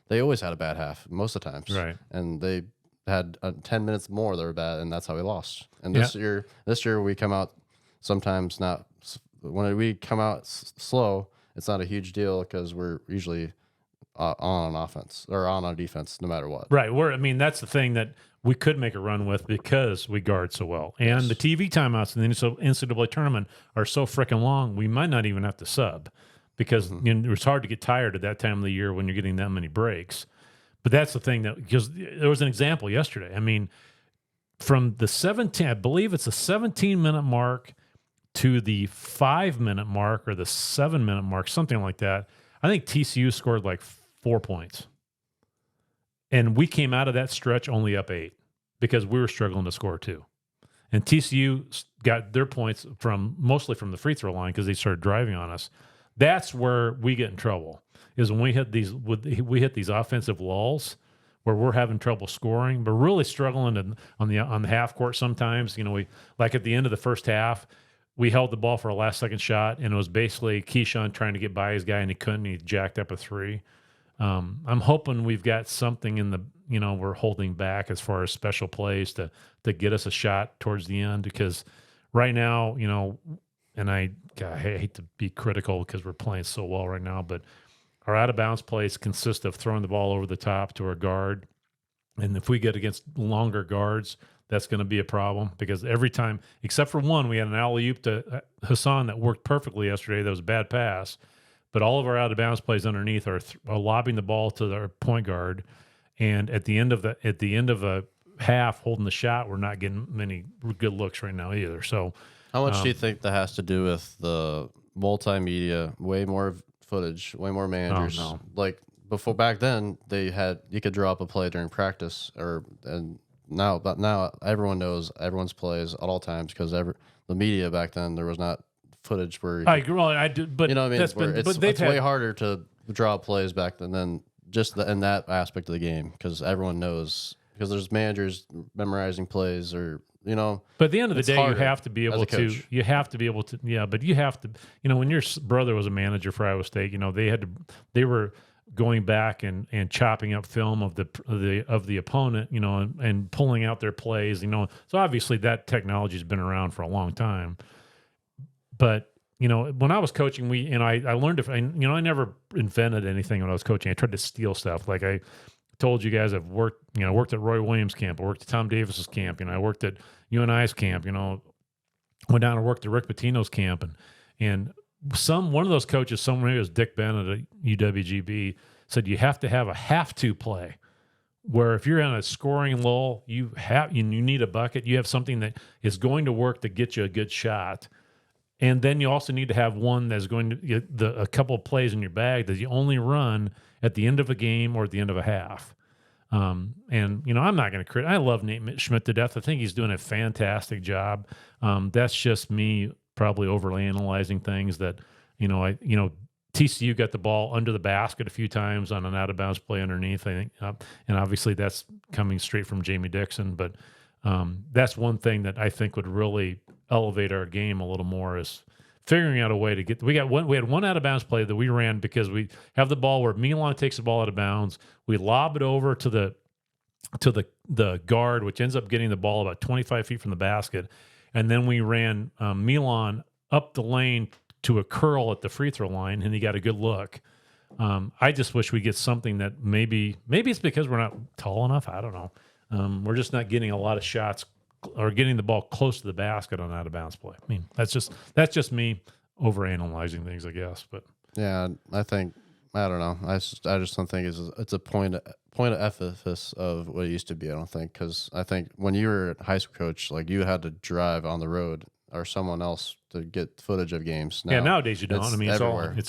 Speaker 1: they always had a bad half most of the times.
Speaker 2: Right.
Speaker 1: And they had 10 minutes more that were bad, and that's how we lost. And this year we come out sometimes not when we come out slow. It's not a huge deal because we're usually on offense or on defense no matter what.
Speaker 2: Right. That's the thing that we could make a run with because we guard so well. And the TV timeouts in the NCAA tournament are so freaking long, we might not even have to sub because it's hard to get tired at that time of the year when you're getting that many breaks. But that's the thing because there was an example yesterday. I mean, from the 17, I believe it's a 17-minute mark to the 5-minute mark or the 7-minute mark, something like that. I think TCU scored like 4 points. And we came out of that stretch only up 8 because we were struggling to score too. And TCU got their points mostly from the free throw line because they started driving on us. That's where we get in trouble, is when we hit these offensive lulls where we're having trouble scoring, but really struggling on the half court sometimes. We like at the end of the first half, we held the ball for a last second shot, and it was basically Keyshawn trying to get by his guy, and he couldn't. He jacked up a 3. I'm hoping we've got something in the, we're holding back as far as special plays to get us a shot towards the end, because right now, and I hate to be critical because we're playing so well right now, but our out of bounds plays consist of throwing the ball over the top to our guard. And if we get against longer guards, that's going to be a problem because every time, except for one, we had an alley-oop to Hassan that worked perfectly yesterday. That was a bad pass. But all of our out-of-bounds plays underneath are lobbing the ball to their point guard. And at the end of a half holding the shot, we're not getting many good looks right now either. So
Speaker 1: how much do you think that has to do with the multimedia, way more footage, way more managers?
Speaker 2: Oh, no.
Speaker 1: Like before, back then, you could draw up a play during practice, but now everyone knows everyone's plays at all times because the media back then there was not footage where
Speaker 2: I agree. Well, I do, but
Speaker 1: you know what I mean. It's way
Speaker 2: had,
Speaker 1: harder to draw plays back then than just in that aspect of the game because everyone knows because there's managers memorizing plays or.
Speaker 2: But at the end of the day, you have to be able to. You have to be able to. Yeah, but you have to. When your brother was a manager for Iowa State, they were going back and chopping up film of the opponent, and pulling out their plays, So obviously that technology has been around for a long time. But when I was coaching, I learned I never invented anything when I was coaching. I tried to steal stuff. Like I told you guys, I've worked at Roy Williams camp. I worked at Tom Davis's camp. I worked at UNI's camp. Went down and worked at Rick Pitino's camp, and one of those coaches, someone who was Dick Bennett at UWGB, said you have to have a have-to play, where if you're in a scoring lull, you need a bucket. You have something that is going to work to get you a good shot. And then you also need to have one that's going to get a couple of plays in your bag that you only run at the end of a game or at the end of a half. I'm not going to I love Nate Schmidt to death. I think he's doing a fantastic job. That's just me probably overly analyzing things that, TCU got the ball under the basket a few times on an out-of-bounds play underneath, I think. And obviously that's coming straight from Jamie Dixon. But that's one thing that I think would really elevate our game a little more is figuring out a way to we had one out-of-bounds play that we ran because we have the ball where Milan takes the ball out of bounds. We lob it over to the guard, which ends up getting the ball about 25 feet from the basket. And then we ran Milan up the lane to a curl at the free throw line, and he got a good look. I just wish we get something that maybe it's because we're not tall enough. I don't know. We're just not getting a lot of shots or getting the ball close to the basket on out of bounds play. I mean, that's just me overanalyzing things, I guess. But
Speaker 1: yeah, I don't know. I just don't think it's a point of emphasis of what it used to be. I don't think because I think when you were a high school coach, like you had to drive on the road or someone else to get footage of games. Now,
Speaker 2: nowadays you don't. I mean, it's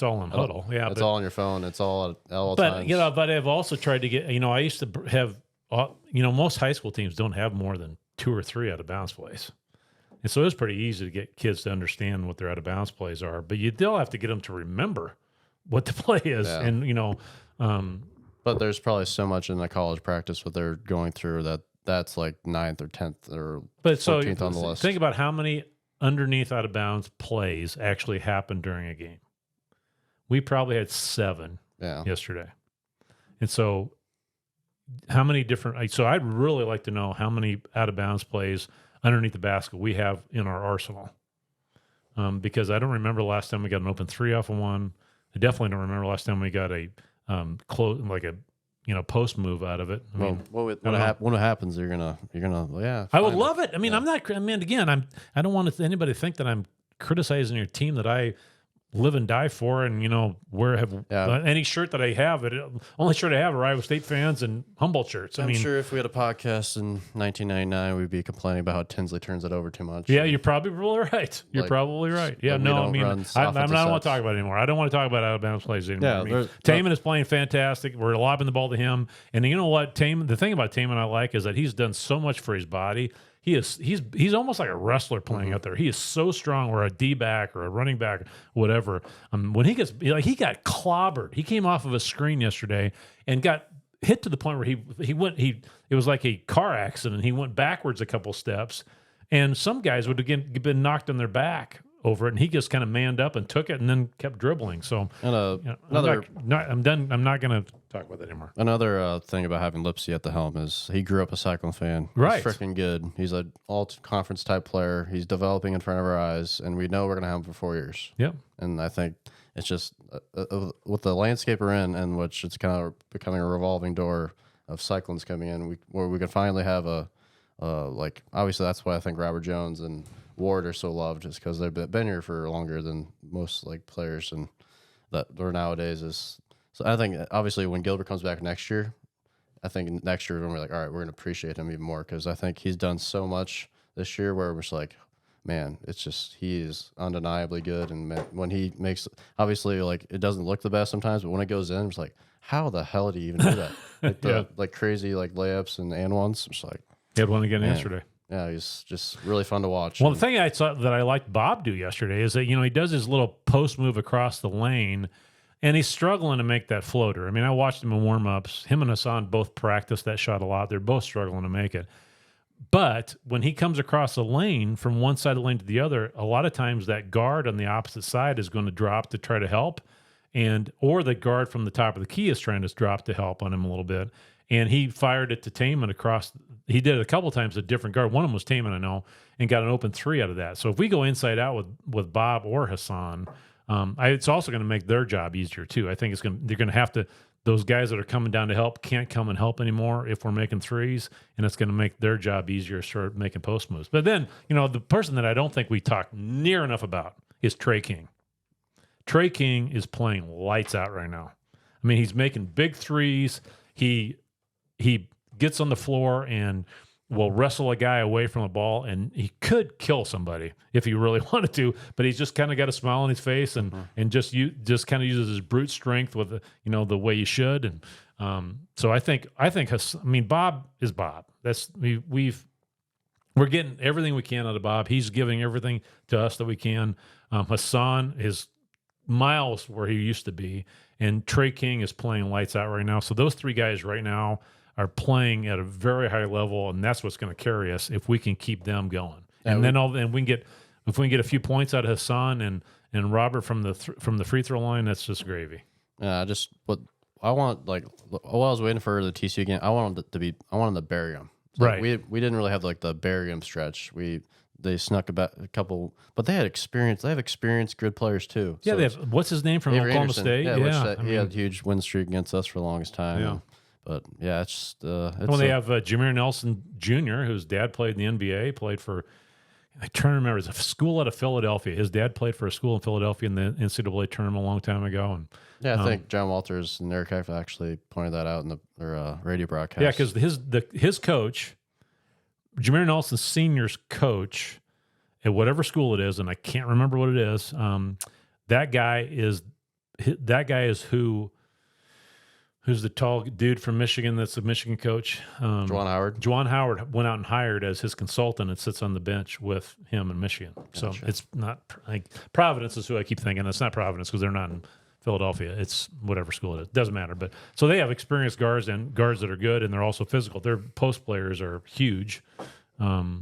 Speaker 2: all on huddle. Yeah,
Speaker 1: it's all on your phone. It's all times.
Speaker 2: But I've also tried to get. I used to have. Most high school teams don't have more than 2 or 3 out of bounds plays, and so it's pretty easy to get kids to understand what their out of bounds plays are. But you still have to get them to remember what the play is, and
Speaker 1: But there's probably so much in the college practice what they're going through that's like 9th or 10th or 14th on the list.
Speaker 2: Think about how many underneath out of bounds plays actually happened during a game. We probably had 7 yesterday. And so how many different, so I'd really like to know how many out of bounds plays underneath the basket we have in our arsenal. Because I don't remember the last time we got an open 3 off of one. I definitely don't remember the last time we got a post move out of it.
Speaker 1: When it happens, you're gonna
Speaker 2: I would love it. I mean, again, I don't want anybody to think that I'm criticizing your team that I live and die for, and any shirt that I have, only shirt I have are Iowa State fans and Humboldt shirts.
Speaker 1: I'm sure if we had a podcast in 1999, we'd be complaining about how Tinsley turns it over too much.
Speaker 2: Yeah, you're probably right. You're probably right. Yeah, no, I don't want to talk about it anymore. I don't want to talk about out of bounds plays anymore.
Speaker 1: Yeah,
Speaker 2: Taman is playing fantastic. We're lobbing the ball to him, and you know what? The thing about Taman I like is that he's done so much for his body. He's almost like a wrestler playing out there. He is so strong, or a D-back or a running back, whatever. When he got clobbered. He came off of a screen yesterday and got hit to the point where it was like a car accident. He went backwards a couple steps, and some guys would have been knocked on their back over it, and he just kind of manned up and took it and then kept dribbling. So I'm done. I'm not going to talk about that anymore.
Speaker 1: Another thing about having Lipsey at the helm is he grew up a Cyclone fan.
Speaker 2: Right.
Speaker 1: He's freaking good. He's an all-conference type player. He's developing in front of our eyes, and we know we're going to have him for 4 years.
Speaker 2: Yep.
Speaker 1: And I think it's just with the landscape we're in which it's kind of becoming a revolving door of Cyclones coming in, where we can finally have a Like obviously that's why I think Robert Jones and Ward are so loved, is because they've been here for longer than most like players and that are nowadays is. So I think obviously when Gilbert comes back next year, I think next year we're gonna be like, all right, we're gonna appreciate him even more, because I think he's done so much this year where we're just like, man, it's just he is undeniably good. And man, when he makes, obviously like it doesn't look the best sometimes, but when it goes in, it's like, how the hell did he even do that? Like the like crazy like layups and ones. It's like
Speaker 2: he had one again yesterday.
Speaker 1: Yeah, he's just really fun to watch.
Speaker 2: Well, the thing I saw that I liked Bob do yesterday is that, he does his little post move across the lane, and he's struggling to make that floater. I mean, I watched him in warm-ups. Him and Hassan both practice that shot a lot. They're both struggling to make it. But when he comes across the lane from one side of the lane to the other, a lot of times that guard on the opposite side is going to drop to try to help, or the guard from the top of the key is trying to drop to help on him a little bit. And he fired it to Taman across. He did it a couple times, a different guard. One of them was Taman, I know, and got an open three out of that. So if we go inside out with Bob or Hassan, it's also going to make their job easier too. I think they're going to have to. Those guys that are coming down to help can't come and help anymore if we're making threes, and it's going to make their job easier to start making post moves. But then, the person that I don't think we talk near enough about is Trey King. Trey King is playing lights out right now. I mean, he's making big threes. He gets on the floor and will wrestle a guy away from the ball, and he could kill somebody if he really wanted to, but he's just kind of got a smile on his face and just kind of uses his brute strength with the way you should. And so I think Bob is Bob. We're getting everything we can out of Bob. He's giving everything to us that we can. Hassan is miles where he used to be, and Trey King is playing lights out right now. So those three guys right now are playing at a very high level, and that's what's going to carry us if we can keep them going. And then we can get a few points out of Hassan and Robert from the free throw line. That's just gravy.
Speaker 1: Yeah, what I want, like while I was waiting for the TCU game, I wanted them to bury them. So
Speaker 2: right.
Speaker 1: We didn't really have like the bury them stretch. They snuck about a couple, but they had experience. They have experienced good players too.
Speaker 2: Yeah,
Speaker 1: so
Speaker 2: they have. What's his name from
Speaker 1: Avery
Speaker 2: Oklahoma
Speaker 1: Anderson.
Speaker 2: State?
Speaker 1: Yeah, he had a huge win streak against us for the longest time.
Speaker 2: Yeah.
Speaker 1: But yeah, it's just
Speaker 2: they have Jameer Nelson Jr., whose dad played in the NBA, played for, I'm trying to remember, it's a school out of Philadelphia. His dad played for a school in Philadelphia in the NCAA tournament a long time ago. And
Speaker 1: yeah, I think John Walters and Eric Heff actually pointed that out in their radio broadcast.
Speaker 2: Yeah, because his coach, Jameer Nelson Sr.'s coach at whatever school it is, and I can't remember what it is. That guy is who's the tall dude from Michigan that's a Michigan coach?
Speaker 1: Juwan Howard.
Speaker 2: Juwan Howard went out and hired as his consultant and sits on the bench with him in Michigan. So it's not like Providence is who I keep thinking. It's not Providence because they're not in Philadelphia. It's whatever school it is. Doesn't matter. But so they have experienced guards and guards that are good, and they're also physical. Their post players are huge.
Speaker 1: Look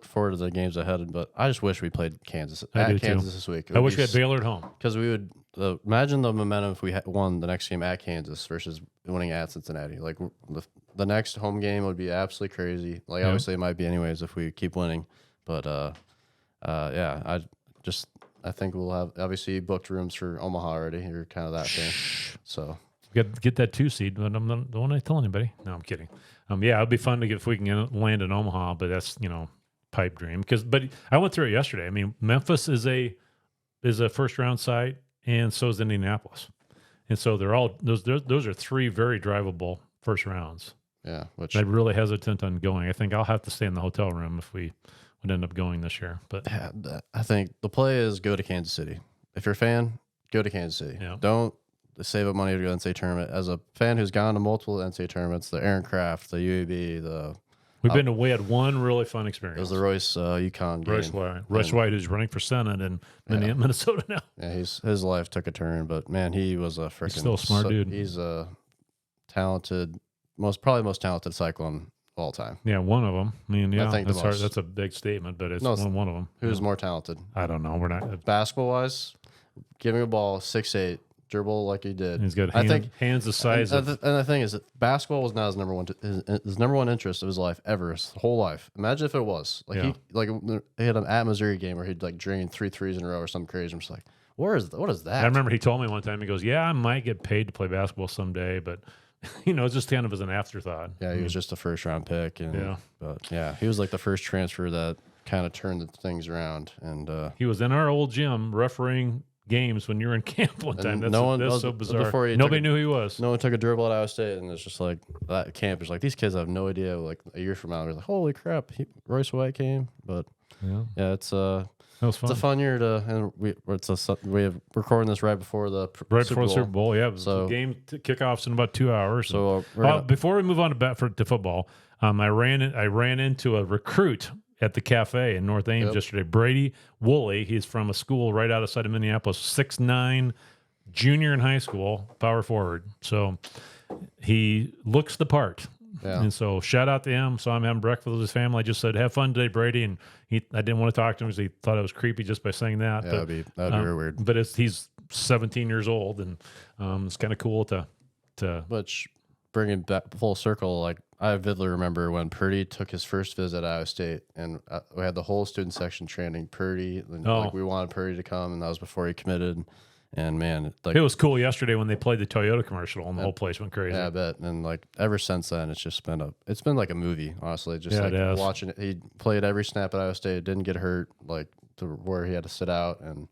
Speaker 1: forward to the games ahead, but I just wish we played Kansas this week.
Speaker 2: I wish we had Baylor at home,
Speaker 1: because we would imagine the momentum if we won the next game at Kansas versus winning at Cincinnati. Like the next home game would be absolutely crazy. Like obviously it might be anyways if we keep winning, but I think we'll have obviously booked rooms for Omaha already. You're kind of that thing, so.
Speaker 2: Get that 2 seed, but don't want to tell anybody. No, I'm kidding. It'd be fun to get if we can land in Omaha, but that's pipe dream. But I went through it yesterday. I mean, Memphis is a first round site, and so is Indianapolis, and so they're all those are 3 very drivable first rounds.
Speaker 1: Yeah, which
Speaker 2: I'm really hesitant on going. I think I'll have to stay in the hotel room if we would end up going this year. But
Speaker 1: yeah, I think the play is go to Kansas City. If you're a fan, go to Kansas City.
Speaker 2: Yeah.
Speaker 1: Don't save up money to go to the NCAA tournament. As a fan who's gone to multiple NCAA tournaments, the Aaron Craft, the UAB,
Speaker 2: we had one really fun experience.
Speaker 1: It was the Royce UConn game.
Speaker 2: Royce White, who's running for Senate in Minnesota now.
Speaker 1: Yeah, his life took a turn, but man, he was a freaking.
Speaker 2: He's still a smart dude.
Speaker 1: He's a talented, probably most talented Cyclone of all time.
Speaker 2: Yeah, one of them. I mean, yeah,
Speaker 1: I think
Speaker 2: that's hard. That's a big statement, but it's one of them.
Speaker 1: Who's more talented?
Speaker 2: I don't know. We're not
Speaker 1: basketball wise. Giving a ball 6'8". Dribble like he did.
Speaker 2: He's got hands the size of.
Speaker 1: And the thing is that basketball was not his number one interest of his life ever, his whole life. Imagine if it was he had an at Missouri game where he'd like drain 3 threes in a row or something crazy. I'm just like, what is that?
Speaker 2: I remember he told me one time. He goes, "Yeah, I might get paid to play basketball someday, but it's just kind of as an afterthought.
Speaker 1: Yeah, he was just a first-round pick.
Speaker 2: Yeah.
Speaker 1: But, yeah, he was like the first transfer that kind of turned the things around. And
Speaker 2: he was in our old gym refereeing games when you were in camp one time. That's so bizarre. Nobody knew who he was.
Speaker 1: No one took a dribble at Iowa State, and it's just like that camp is like these kids have no idea. Like a year from now, they're like, "Holy crap, Royce White came!" But yeah, it's
Speaker 2: that was fun.
Speaker 1: It's a fun year and we have recording this right before the
Speaker 2: Super Bowl. Yeah, so the game kickoffs in about 2 hours.
Speaker 1: So
Speaker 2: before we move on to football, I ran into a recruit at the cafe in North Ames yesterday. Brady Woolley. He's from a school right outside of Minneapolis, 6'9", junior in high school, power forward. So he looks the part.
Speaker 1: Yeah.
Speaker 2: And so shout out to him. So I'm having breakfast with his family. I just said, have fun today, Brady. And I didn't want to talk to him because he thought I was creepy just by saying that.
Speaker 1: Yeah, that'd be very weird.
Speaker 2: But he's 17 years old, and it's kind of cool to.
Speaker 1: Which, bringing back full circle, like I vividly remember when Purdy took his first visit at Iowa State, and we had the whole student section chanting Purdy. And, like we wanted Purdy to come, and that was before he committed. And man, like
Speaker 2: it was cool yesterday when they played the Toyota commercial, and the whole place went crazy.
Speaker 1: Yeah, I bet. And like ever since then, it's been like a movie, honestly. Just like watching it. He played every snap at Iowa State, didn't get hurt, like to where he had to sit out. And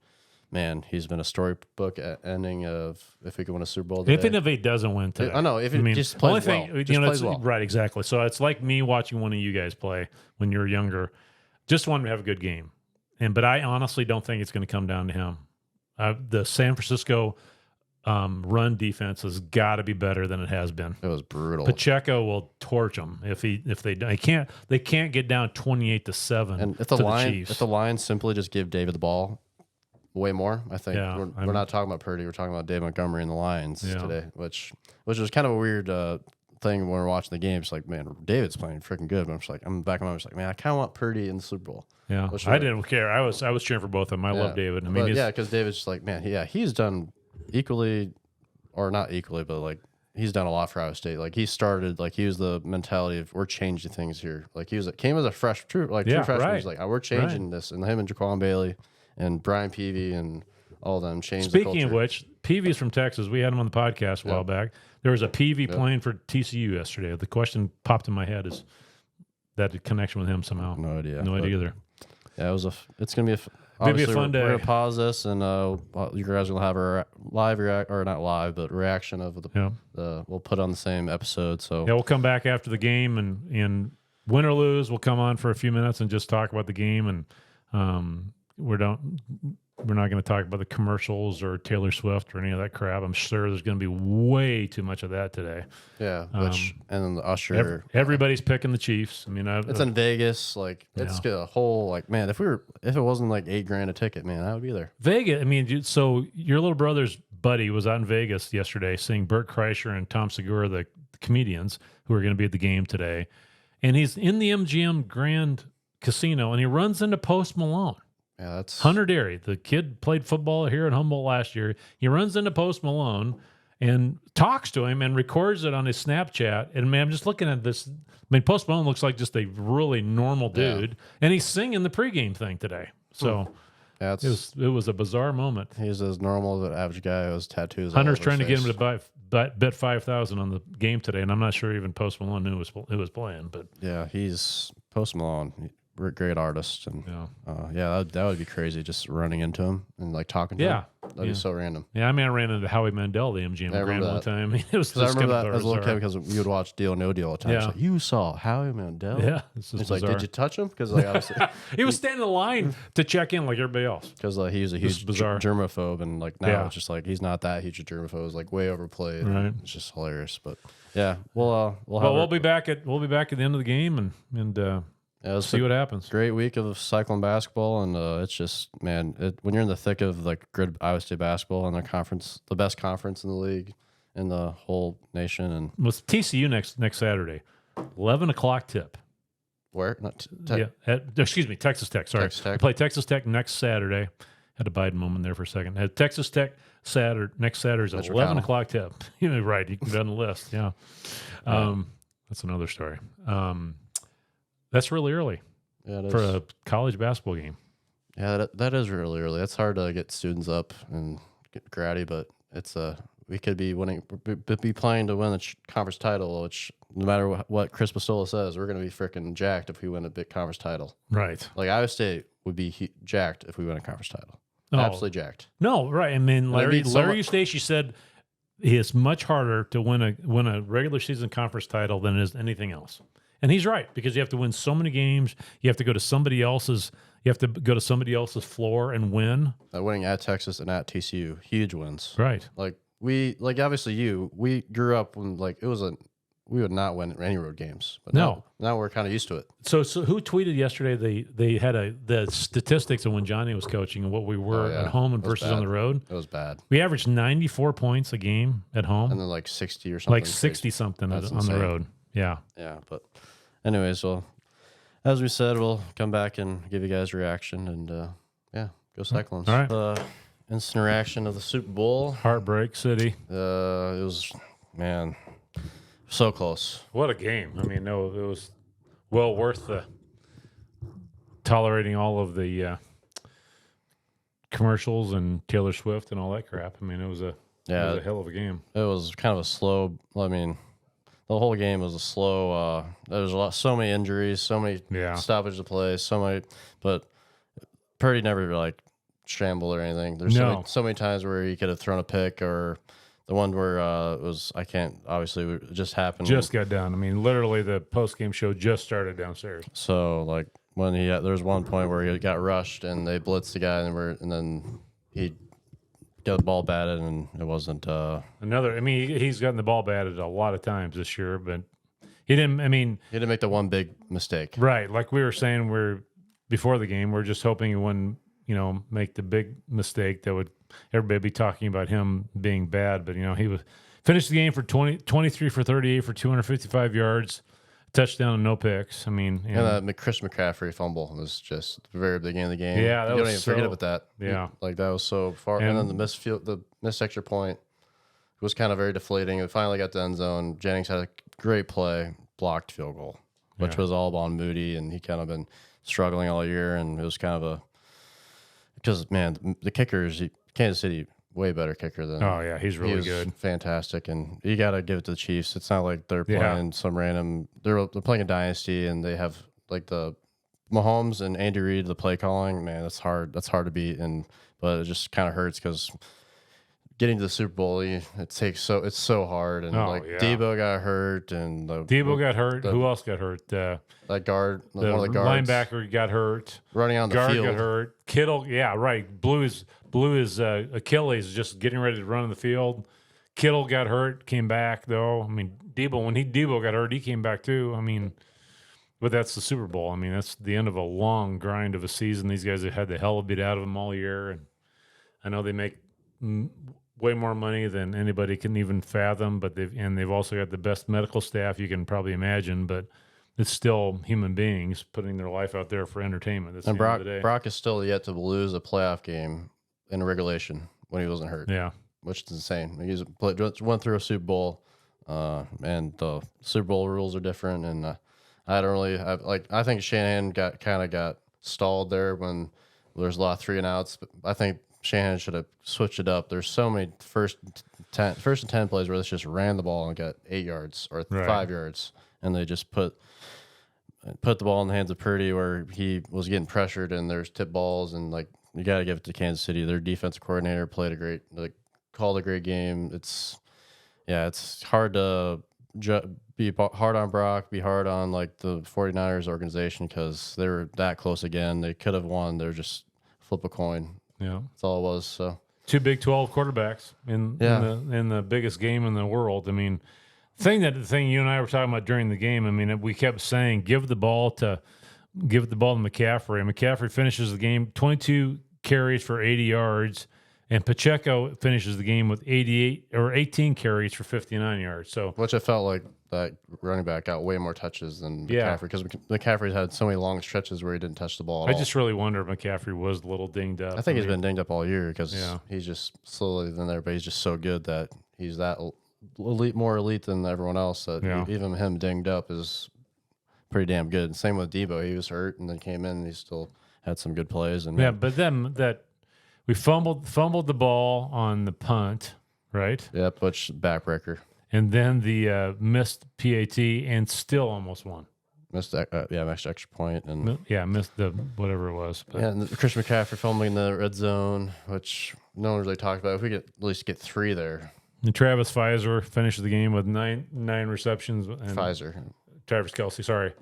Speaker 1: man, he's been a storybook ending of if we could win a Super Bowl today.
Speaker 2: Even if he doesn't win today,
Speaker 1: I know if he just plays well,
Speaker 2: right? Exactly. So it's like me watching one of you guys play when you were younger. Just wanted to have a good game, but I honestly don't think it's going to come down to him. The San Francisco run defense has got to be better than it has been.
Speaker 1: It was brutal.
Speaker 2: Pacheco will torch them if they can't get down 28-7. And if
Speaker 1: the Lions simply just give David the ball way more, I think we're not talking about Purdy. We're talking about Dave Montgomery and the Lions today, which was kind of a weird thing when we're watching the game. It's like, man, David's playing freaking good. But I'm just like, I'm back in my mind, like, man, I kind of want Purdy in the Super Bowl.
Speaker 2: Yeah, I didn't care. I was cheering for both of them. I love David. I mean,
Speaker 1: because David's just like, man, he's done equally, or not equally, but like he's done a lot for Iowa State. Like he started, like he was the mentality of we're changing things here. Like he came as a true freshman.
Speaker 2: Right.
Speaker 1: He's like, we're changing this, and him and Jaquan Bailey and Brian Peavy and all of them changed.
Speaker 2: Speaking of which, Peavy's from Texas. We had him on the podcast a while back. There was a Peavy playing for TCU yesterday. The question popped in my head is that a connection with him somehow.
Speaker 1: No idea.
Speaker 2: No idea either.
Speaker 1: Yeah, it's gonna be
Speaker 2: maybe a fun day.
Speaker 1: We're gonna pause this, and you guys will have a live reaction of we'll put on the same episode. So
Speaker 2: we'll come back after the game, and win or lose, we'll come on for a few minutes and just talk about the game. And we're not going to talk about the commercials or Taylor Swift or any of that crap. I'm sure there's going to be way too much of that today.
Speaker 1: Yeah, and then the Usher.
Speaker 2: Everybody's picking the Chiefs. I mean,
Speaker 1: it's in Vegas. Like it's a whole like, man. If it wasn't like $8,000 a ticket, man, I would be there.
Speaker 2: Vegas. I mean, so your little brother's buddy was out in Vegas yesterday, seeing Bert Kreischer and Tom Segura, the comedians who are going to be at the game today, and he's in the MGM Grand Casino, and he runs into Post Malone.
Speaker 1: Yeah, that's
Speaker 2: Hunter Derry. The kid played football here at Humboldt last year. He runs into Post Malone and talks to him and records it on his Snapchat. And man, I'm just looking at this. I mean, Post Malone looks like just a really normal dude, and he's singing the pregame thing today. So it was a bizarre moment.
Speaker 1: He's as normal as an average guy who has tattoos.
Speaker 2: Hunter's trying to get him to bet 5,000 on the game today, and I'm not sure even Post Malone knew who was playing. But
Speaker 1: yeah, he's Post Malone. Great artist, and that would be crazy just running into him and like talking to him. That'd be so random.
Speaker 2: Yeah, I mean, I ran into Howie Mandel, the MGM Grand one time. It was
Speaker 1: I remember that as a little kid because we would watch Deal or No Deal all the time.
Speaker 2: Yeah.
Speaker 1: Like, you saw Howie Mandel?
Speaker 2: Yeah,
Speaker 1: it's like, did you touch him? Because like obviously
Speaker 2: he was standing in line to check in like everybody else.
Speaker 1: Because he was a huge germaphobe, and like now it's just like he's not that huge a germaphobe. It's like way overplayed.
Speaker 2: Right.
Speaker 1: It's just hilarious. But yeah, we'll
Speaker 2: be back at the end of the game and. See what happens.
Speaker 1: Great week of Cyclone basketball, and it's just, man, when you're in the thick of like good Iowa State basketball and the conference, the best conference in the league in the whole nation, and
Speaker 2: with TCU next Saturday, 11:00 tip.
Speaker 1: Where?
Speaker 2: Texas Tech. Sorry,
Speaker 1: Texas Tech.
Speaker 2: Play Texas Tech next Saturday. Had a Biden moment there for a second. Had Texas Tech next Saturday's 11:00 tip. Right, you can get on the list. Yeah, that's another story. That's really early for a college basketball game.
Speaker 1: Yeah, that is really early. It's hard to get students up and get gratty, but it's we could be be playing to win the conference title, which no matter what Chris Pistola says, we're going to be freaking jacked if we win a big conference title.
Speaker 2: Right.
Speaker 1: Like Iowa State would be jacked if we win a conference title.
Speaker 2: Oh.
Speaker 1: Absolutely jacked.
Speaker 2: No, right. I mean, Larry Eustace said it's much harder to win a regular season conference title than it is anything else. And he's right, because you have to win so many games. You have to go to somebody else's floor and win.
Speaker 1: Winning at Texas and at TCU, huge wins.
Speaker 2: Right.
Speaker 1: Like obviously we grew up when we would not win any road games. But now we're kind of used to it.
Speaker 2: So who tweeted yesterday they had the statistics of when Johnny was coaching and what we were at home and versus on the road?
Speaker 1: It was bad.
Speaker 2: We averaged 94 points a game at home.
Speaker 1: And then like 60 or something.
Speaker 2: Like 60 something on the road. Yeah.
Speaker 1: Yeah, but anyways, well, as we said, we'll come back and give you guys a reaction and go Cyclones.
Speaker 2: All right.
Speaker 1: Instant reaction of the Super Bowl.
Speaker 2: Heartbreak City.
Speaker 1: It was, man, so close.
Speaker 2: What a game. I mean, no, it was well worth the tolerating all of the commercials and Taylor Swift and all that crap. I mean, it was a hell of a game.
Speaker 1: It was kind of a slow, I mean, the whole game was a slow, there was so many injuries, so many stoppages of play, but Purdy never like scrambled or anything. There's so many times where he could have thrown a pick, or the one where it just happened.
Speaker 2: Just got done. I mean, literally the post-game show just started downstairs.
Speaker 1: So like when there was one point where he got rushed and they blitzed the guy and then he got the ball batted and it wasn't
Speaker 2: another. I mean, he's gotten the ball batted a lot of times this year, but he didn't. I mean,
Speaker 1: he didn't make the one big mistake.
Speaker 2: Right, like we were saying, before the game, we're just hoping he wouldn't, make the big mistake that would everybody be talking about him being bad. But he finished the game for 23 for 38 for 255 yards, touchdown and no picks. I mean,
Speaker 1: and that Chris McCaffrey fumble was just the very beginning of the game.
Speaker 2: Yeah,
Speaker 1: you don't even forget about that.
Speaker 2: Yeah,
Speaker 1: like that was so far. And then the missed extra point was kind of very deflating. It finally got to the end zone. Jennings had a great play, blocked field goal, which was all on Moody, and he kind of been struggling all year. And it was kind of because man, the kickers, Kansas City, way better kicker than.
Speaker 2: Oh yeah, he's really good,
Speaker 1: fantastic, and you got to give it to the Chiefs. It's not like they're playing some random. They're playing a dynasty, and they have like the Mahomes and Andy Reid, the play calling. Man, that's hard. That's hard to beat, but it just kind of hurts because getting to the Super Bowl, it's so hard, and Debo got hurt, and
Speaker 2: Debo got hurt. Who else got hurt?
Speaker 1: That guard,
Speaker 2: one of the guards, linebacker got hurt.
Speaker 1: Running on the
Speaker 2: guard
Speaker 1: field,
Speaker 2: got hurt. Kittle, blew his Achilles just getting ready to run on the field. Kittle got hurt, came back though. I mean, Debo got hurt, he came back too. I mean, but that's the Super Bowl. I mean, that's the end of a long grind of a season. These guys have had the hell of it out of them all year, and I know they make way more money than anybody can even fathom. But they've also got the best medical staff you can probably imagine. But it's still human beings putting their life out there for entertainment. That's
Speaker 1: and
Speaker 2: the end of the day.
Speaker 1: Brock is still yet to lose a playoff game in regulation when he wasn't hurt.
Speaker 2: Yeah,
Speaker 1: which is insane. He went through a Super Bowl, and the Super Bowl rules are different. And I think Shanahan got stalled there when there's a lot of 3 and outs. But I think Shanahan should have switched it up. There's so many first and 10 plays where they just ran the ball and got 8 yards or 5 yards, and they just put the ball in the hands of Purdy where he was getting pressured and there's tip balls, and like you got to give it to Kansas City. Their defensive coordinator called a great game. It's hard to be hard on Brock, be hard on like the 49ers organization because they were that close again. They could have won. They're just flip a coin.
Speaker 2: Yeah,
Speaker 1: that's all it was. So
Speaker 2: 2 Big 12 quarterbacks in the biggest game in the world. I mean, the thing you and I were talking about during the game. I mean, we kept saying give the ball to McCaffrey. And McCaffrey finishes the game 22 carries for 80 yards, and Pacheco finishes the game with 18 carries for 59 yards. So,
Speaker 1: which I felt like that running back got way more touches than McCaffrey because McCaffrey's had so many long stretches where he didn't touch the ball at all.
Speaker 2: I just really wonder if McCaffrey was a little dinged up.
Speaker 1: I think he's been dinged up all year because he's just slowly than there, but he's just so good that he's that more elite than everyone else. That even him dinged up is pretty damn good. Same with Debo. He was hurt and then came in and he still had some good plays. And
Speaker 2: but then that we fumbled the ball on the punt, right?
Speaker 1: Yep, which backbreaker.
Speaker 2: And then the missed PAT and still almost won.
Speaker 1: Missed extra point, and
Speaker 2: missed the whatever it was. But.
Speaker 1: Yeah, and Christian McCaffrey fumbling in the red zone, which no one really talked about. If we could at least get 3 there.
Speaker 2: And Travis Pfizer finishes the game with nine receptions. And Travis Kelce, sorry.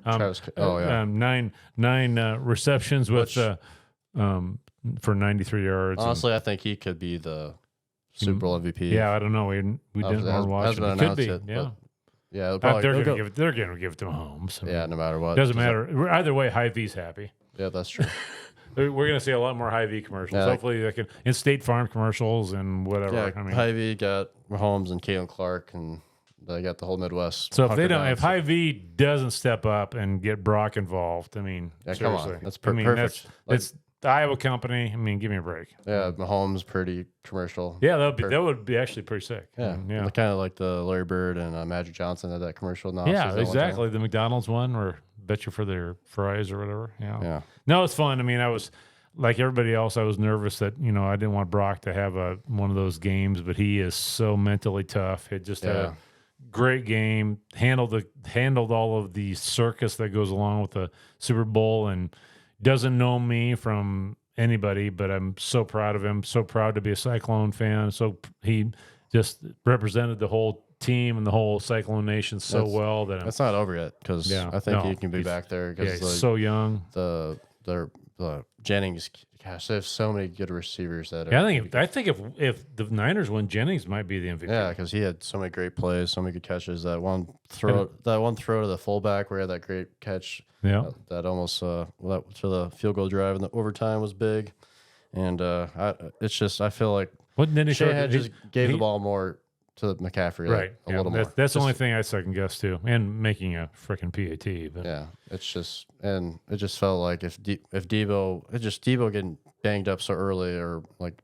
Speaker 2: Nine receptions with for 93 yards.
Speaker 1: Honestly, I think he could be the Super Bowl MVP.
Speaker 2: Yeah, I don't know. We didn't watch it. Could be. Yeah.
Speaker 1: Yeah,
Speaker 2: they're going to give it to Mahomes. I mean,
Speaker 1: no matter what.
Speaker 2: Doesn't matter. Either way, Hy-Vee's happy.
Speaker 1: Yeah, that's true.
Speaker 2: We're going to see a lot more Hy-Vee commercials.
Speaker 1: Yeah,
Speaker 2: hopefully they can, and State Farm commercials and whatever.
Speaker 1: Yeah, Hy-Vee got Mahomes and Caitlin Clark, and they got the whole Midwest.
Speaker 2: So if Hy-Vee doesn't step up and get Brock involved, I mean, seriously.
Speaker 1: Come on. That's perfect.
Speaker 2: It's the Iowa company. I mean, give me a break.
Speaker 1: Yeah, Mahomes, Purdy commercial.
Speaker 2: Yeah, that would be actually pretty sick.
Speaker 1: Yeah, kind of like the Larry Bird and Magic Johnson had that commercial.
Speaker 2: Yeah, exactly. The McDonald's one, or bet you for their fries or whatever. Yeah. No, it's fun. I mean, I was like everybody else. I was nervous that I didn't want Brock to have one of those games, but he is so mentally tough. It just had a great game. Handled all of the circus that goes along with the Super Bowl, and doesn't know me from anybody, but I'm so proud of him. So proud to be a Cyclone fan. So he just represented the whole team and the whole Cyclone Nation well that
Speaker 1: that's not over yet, because I think he can be back there.
Speaker 2: Yeah, he's so young.
Speaker 1: The Jennings, gosh, they have so many good receivers that.
Speaker 2: I think if the Niners win, Jennings might be the MVP.
Speaker 1: Yeah, because he had so many great plays, so many good catches. That one throw to the fullback where he had that great catch.
Speaker 2: Yeah,
Speaker 1: that almost to the field goal drive in the overtime was big, and it's just I feel like Shanahan just gave the ball more to McCaffrey,
Speaker 2: right?
Speaker 1: A little more.
Speaker 2: That's the only thing I second guess too, and making a freaking PAT. But.
Speaker 1: Yeah, it just felt like if Debo getting banged up so early, or like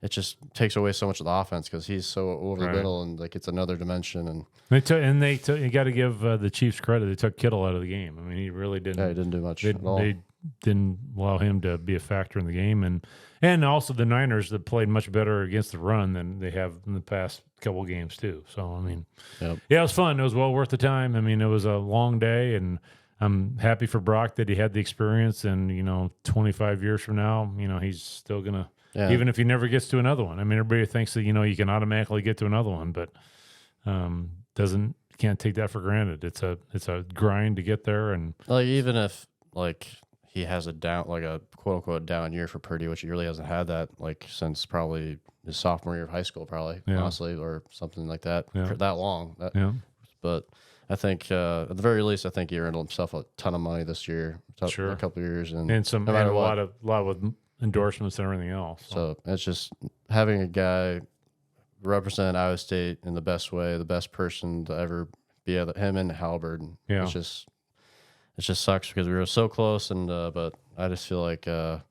Speaker 1: it just takes away so much of the offense because he's so over the middle, and like it's another dimension. And
Speaker 2: you got to give the Chiefs credit. They took Kittle out of the game. I mean, he really didn't.
Speaker 1: Yeah, he didn't do much at all.
Speaker 2: They didn't allow him to be a factor in the game, and also the Niners that played much better against the run than they have in the past couple games too. So I mean, yeah, it was fun. It was well worth the time. I mean, it was a long day, and I'm happy for Brock that he had the experience. And 25 years from now, he's still gonna. Yeah. Even if he never gets to another one. I mean, everybody thinks that, you can automatically get to another one, but can't take that for granted. It's a grind to get there. And
Speaker 1: like, even if like he has a quote unquote down year for Purdy, which he really hasn't had that like since probably his sophomore year of high school, honestly, or something like that, that long. But I think at the very least, I think he earned himself a ton of money this year, a couple of years, and
Speaker 2: a lot with endorsements and everything else.
Speaker 1: So it's just having a guy represent Iowa State in the best way, the best person to ever be him and Halliburton. Yeah. It just sucks because we were so close, and but I just feel like it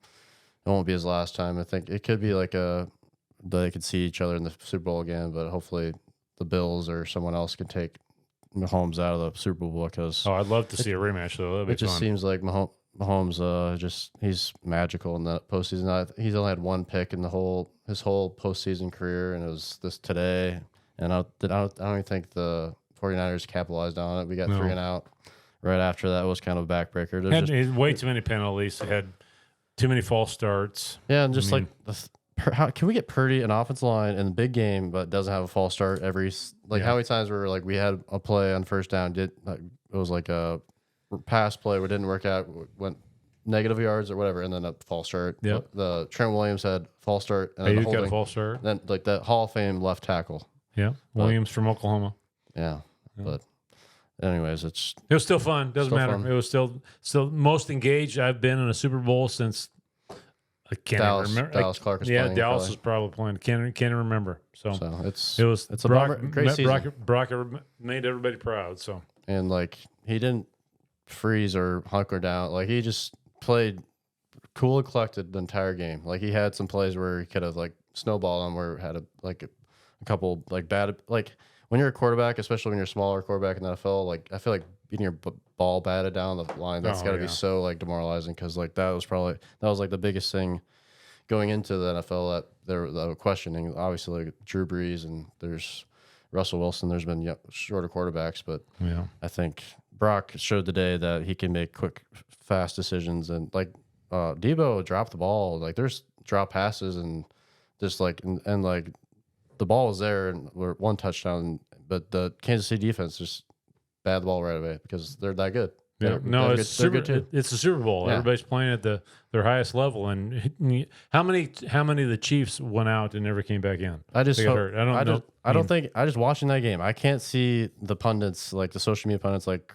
Speaker 1: won't be his last time. I think it could be like they could see each other in the Super Bowl again, but hopefully the Bills or someone else can take Mahomes out of the Super Bowl, because
Speaker 2: I'd love to see a rematch though. That'd be
Speaker 1: just
Speaker 2: fun.
Speaker 1: Seems like Mahomes he's magical in the postseason. He's only had one pick in his whole postseason career, and it was this today. And I don't even think the 49ers capitalized on it. We got 3 and out right after that. It was kind of a backbreaker.
Speaker 2: Had way too many penalties. They had too many false starts.
Speaker 1: Yeah, and how can we get Purdy an offensive line in the big game but doesn't have a false start how many times were like we had a play on first down, it was like a pass play where it didn't work out, went negative yards or whatever, and then a false start.
Speaker 2: Yep.
Speaker 1: The Trent Williams had false start, and
Speaker 2: then got a false start.
Speaker 1: Then like that Hall of Fame left tackle.
Speaker 2: Yeah, Williams from Oklahoma.
Speaker 1: Yeah, but anyways, it
Speaker 2: was still fun. Doesn't matter. Fun. It was still most engaged I've been in a Super Bowl since I can't remember.
Speaker 1: Dallas Clark was playing.
Speaker 2: Dallas was probably playing. Can't remember. So
Speaker 1: it's a bummer. Great season.
Speaker 2: Brock made everybody proud. So
Speaker 1: and like he didn't freeze or hunker down. Like he just played cool and collected the entire game. Like he had some plays where he could have like snowballed them, where had a couple like bad, like when you're a quarterback, especially when you're a smaller quarterback in the NFL, like I feel like getting your ball batted down the line, that's got to be so like demoralizing, because like that was like the biggest thing going into the NFL that they were questioning. Obviously, like Drew Brees and there's Russell Wilson. There's been shorter quarterbacks, but I think Brock showed today that he can make quick, fast decisions. And like Debo dropped the ball. Like there's drop passes and just like and like the ball was there and we're one touchdown, but the Kansas City defense just batted the ball right away because they're that good.
Speaker 2: Yeah, it's the Super Bowl. Yeah. Everybody's playing at their highest level. And how many of the Chiefs went out and never came back in?
Speaker 1: I just hurt. I don't think I just watching that game. I can't see the pundits like the social media pundits like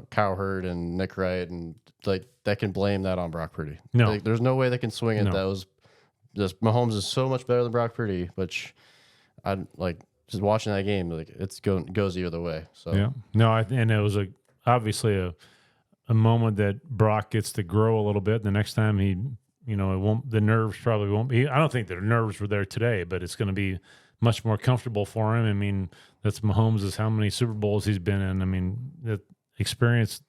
Speaker 1: Cowherd and Nick Wright and like that can blame that on Brock Purdy.
Speaker 2: No,
Speaker 1: like, there's no way they can swing it. No. That was just Mahomes is so much better than Brock Purdy, which I like just watching that game. Like it's goes either way. So
Speaker 2: and it was obviously a moment that Brock gets to grow a little bit. The next time the nerves probably won't be. I don't think the nerves were there today, but it's going to be much more comfortable for him. I mean, that's Mahomes is how many Super Bowls he's been in. I mean, that experience,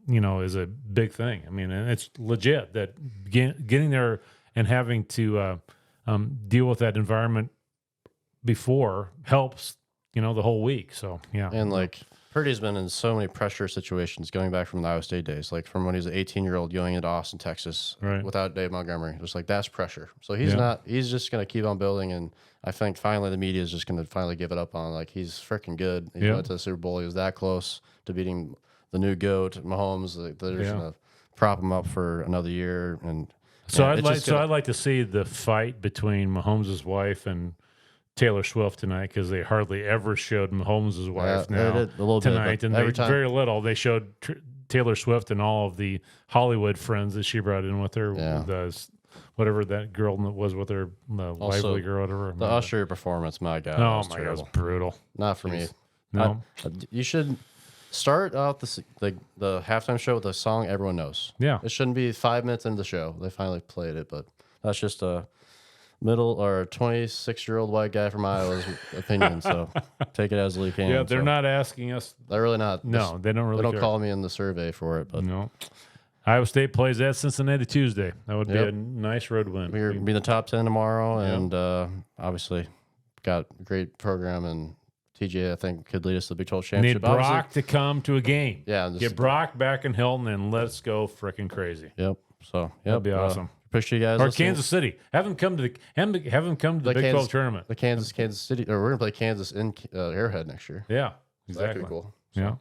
Speaker 2: is a big thing. I mean, and it's legit that getting there and having to deal with that environment before helps, the whole week. So, yeah.
Speaker 1: And like, Purdy's been in so many pressure situations going back from the Iowa State days, like from when he was an 18-year-old going into Austin, Texas, without Dave Montgomery. Just like that's pressure. So he's just going to keep on building. And I think finally the media is just going to finally give it up on like he's freaking good. He went to the Super Bowl. He was that close to beating the new GOAT, Mahomes. Like, they're just going to prop him up for another year. And
Speaker 2: I'd like to see the fight between Mahomes' wife and Taylor Swift tonight because they hardly ever showed Mahomes' wife tonight, and very little. They showed Taylor Swift and all of the Hollywood friends that she brought in with her, whatever that girl was with her, the lively girl, whatever.
Speaker 1: The Usher performance, my God,
Speaker 2: oh my God, it was brutal.
Speaker 1: Not for me.
Speaker 2: No,
Speaker 1: you should start out the halftime show with a song everyone knows.
Speaker 2: Yeah,
Speaker 1: it shouldn't be 5 minutes into the show. They finally played it, but that's just a middle or 26-year-old white guy from Iowa's opinion, so take it as Lee can.
Speaker 2: Yeah, they're not asking us.
Speaker 1: They're really not.
Speaker 2: No, they don't really.
Speaker 1: They don't call me in the survey for it, but
Speaker 2: no. Iowa State plays at Cincinnati Tuesday. That would be a nice road win.
Speaker 1: We're be in the top 10 tomorrow, and obviously got a great program. And TJ, I think, could lead us to the Big 12 championship.
Speaker 2: Need Brock to come to a game.
Speaker 1: Yeah,
Speaker 2: get Brock back in Hilton, and let's go freaking crazy.
Speaker 1: Yep. So
Speaker 2: that'd be awesome.
Speaker 1: Appreciate you guys.
Speaker 2: Or listening. Kansas City. Have them come to the Big 12 tournament.
Speaker 1: The Kansas City. Or we're gonna play Kansas in Arrowhead next year.
Speaker 2: Yeah, exactly.
Speaker 1: That'd be cool.
Speaker 2: Yeah.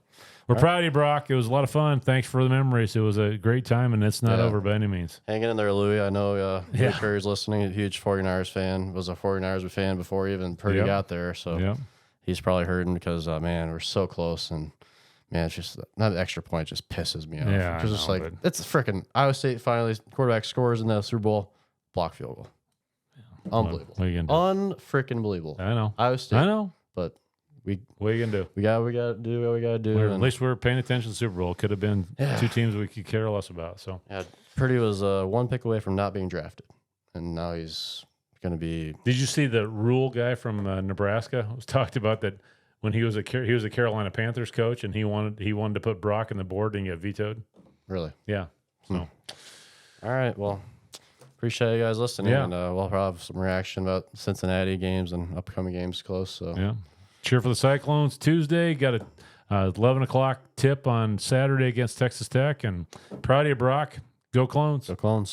Speaker 2: We're proud of you, Brock. It was a lot of fun. Thanks for the memories. It was a great time, and it's not over by any means.
Speaker 1: Hanging in there, Louie. I know Curry's listening. A huge 49ers fan. Was a 49ers fan before even Purdy got there. So he's probably hurting because, man, we're so close. And, man, it's just that extra point just pisses me off.
Speaker 2: Yeah,
Speaker 1: because it's like, it's freaking Iowa State finally, quarterback scores in the Super Bowl, block field goal. Yeah. Unbelievable.
Speaker 2: What are you gonna do?
Speaker 1: Unfreaking believable.
Speaker 2: I know.
Speaker 1: Iowa State.
Speaker 2: I know.
Speaker 1: But
Speaker 2: what are you gonna do?
Speaker 1: We got to do what we got to do.
Speaker 2: At least we're paying attention to the Super Bowl. Could have been two teams we could care less about. So
Speaker 1: Purdy was one pick away from not being drafted, and now he's going to be.
Speaker 2: Did you see the Rule guy from Nebraska? It was talked about that when he was a Carolina Panthers coach, and he wanted to put Brock on the board and get vetoed.
Speaker 1: Really?
Speaker 2: Yeah. So.
Speaker 1: All right. Well, appreciate you guys listening, and we'll probably have some reaction about Cincinnati games and upcoming games close. So
Speaker 2: cheer for the Cyclones Tuesday. Got a 11 o'clock tip on Saturday against Texas Tech, and proud of you, Brock. Go Clones.
Speaker 1: Go Clones.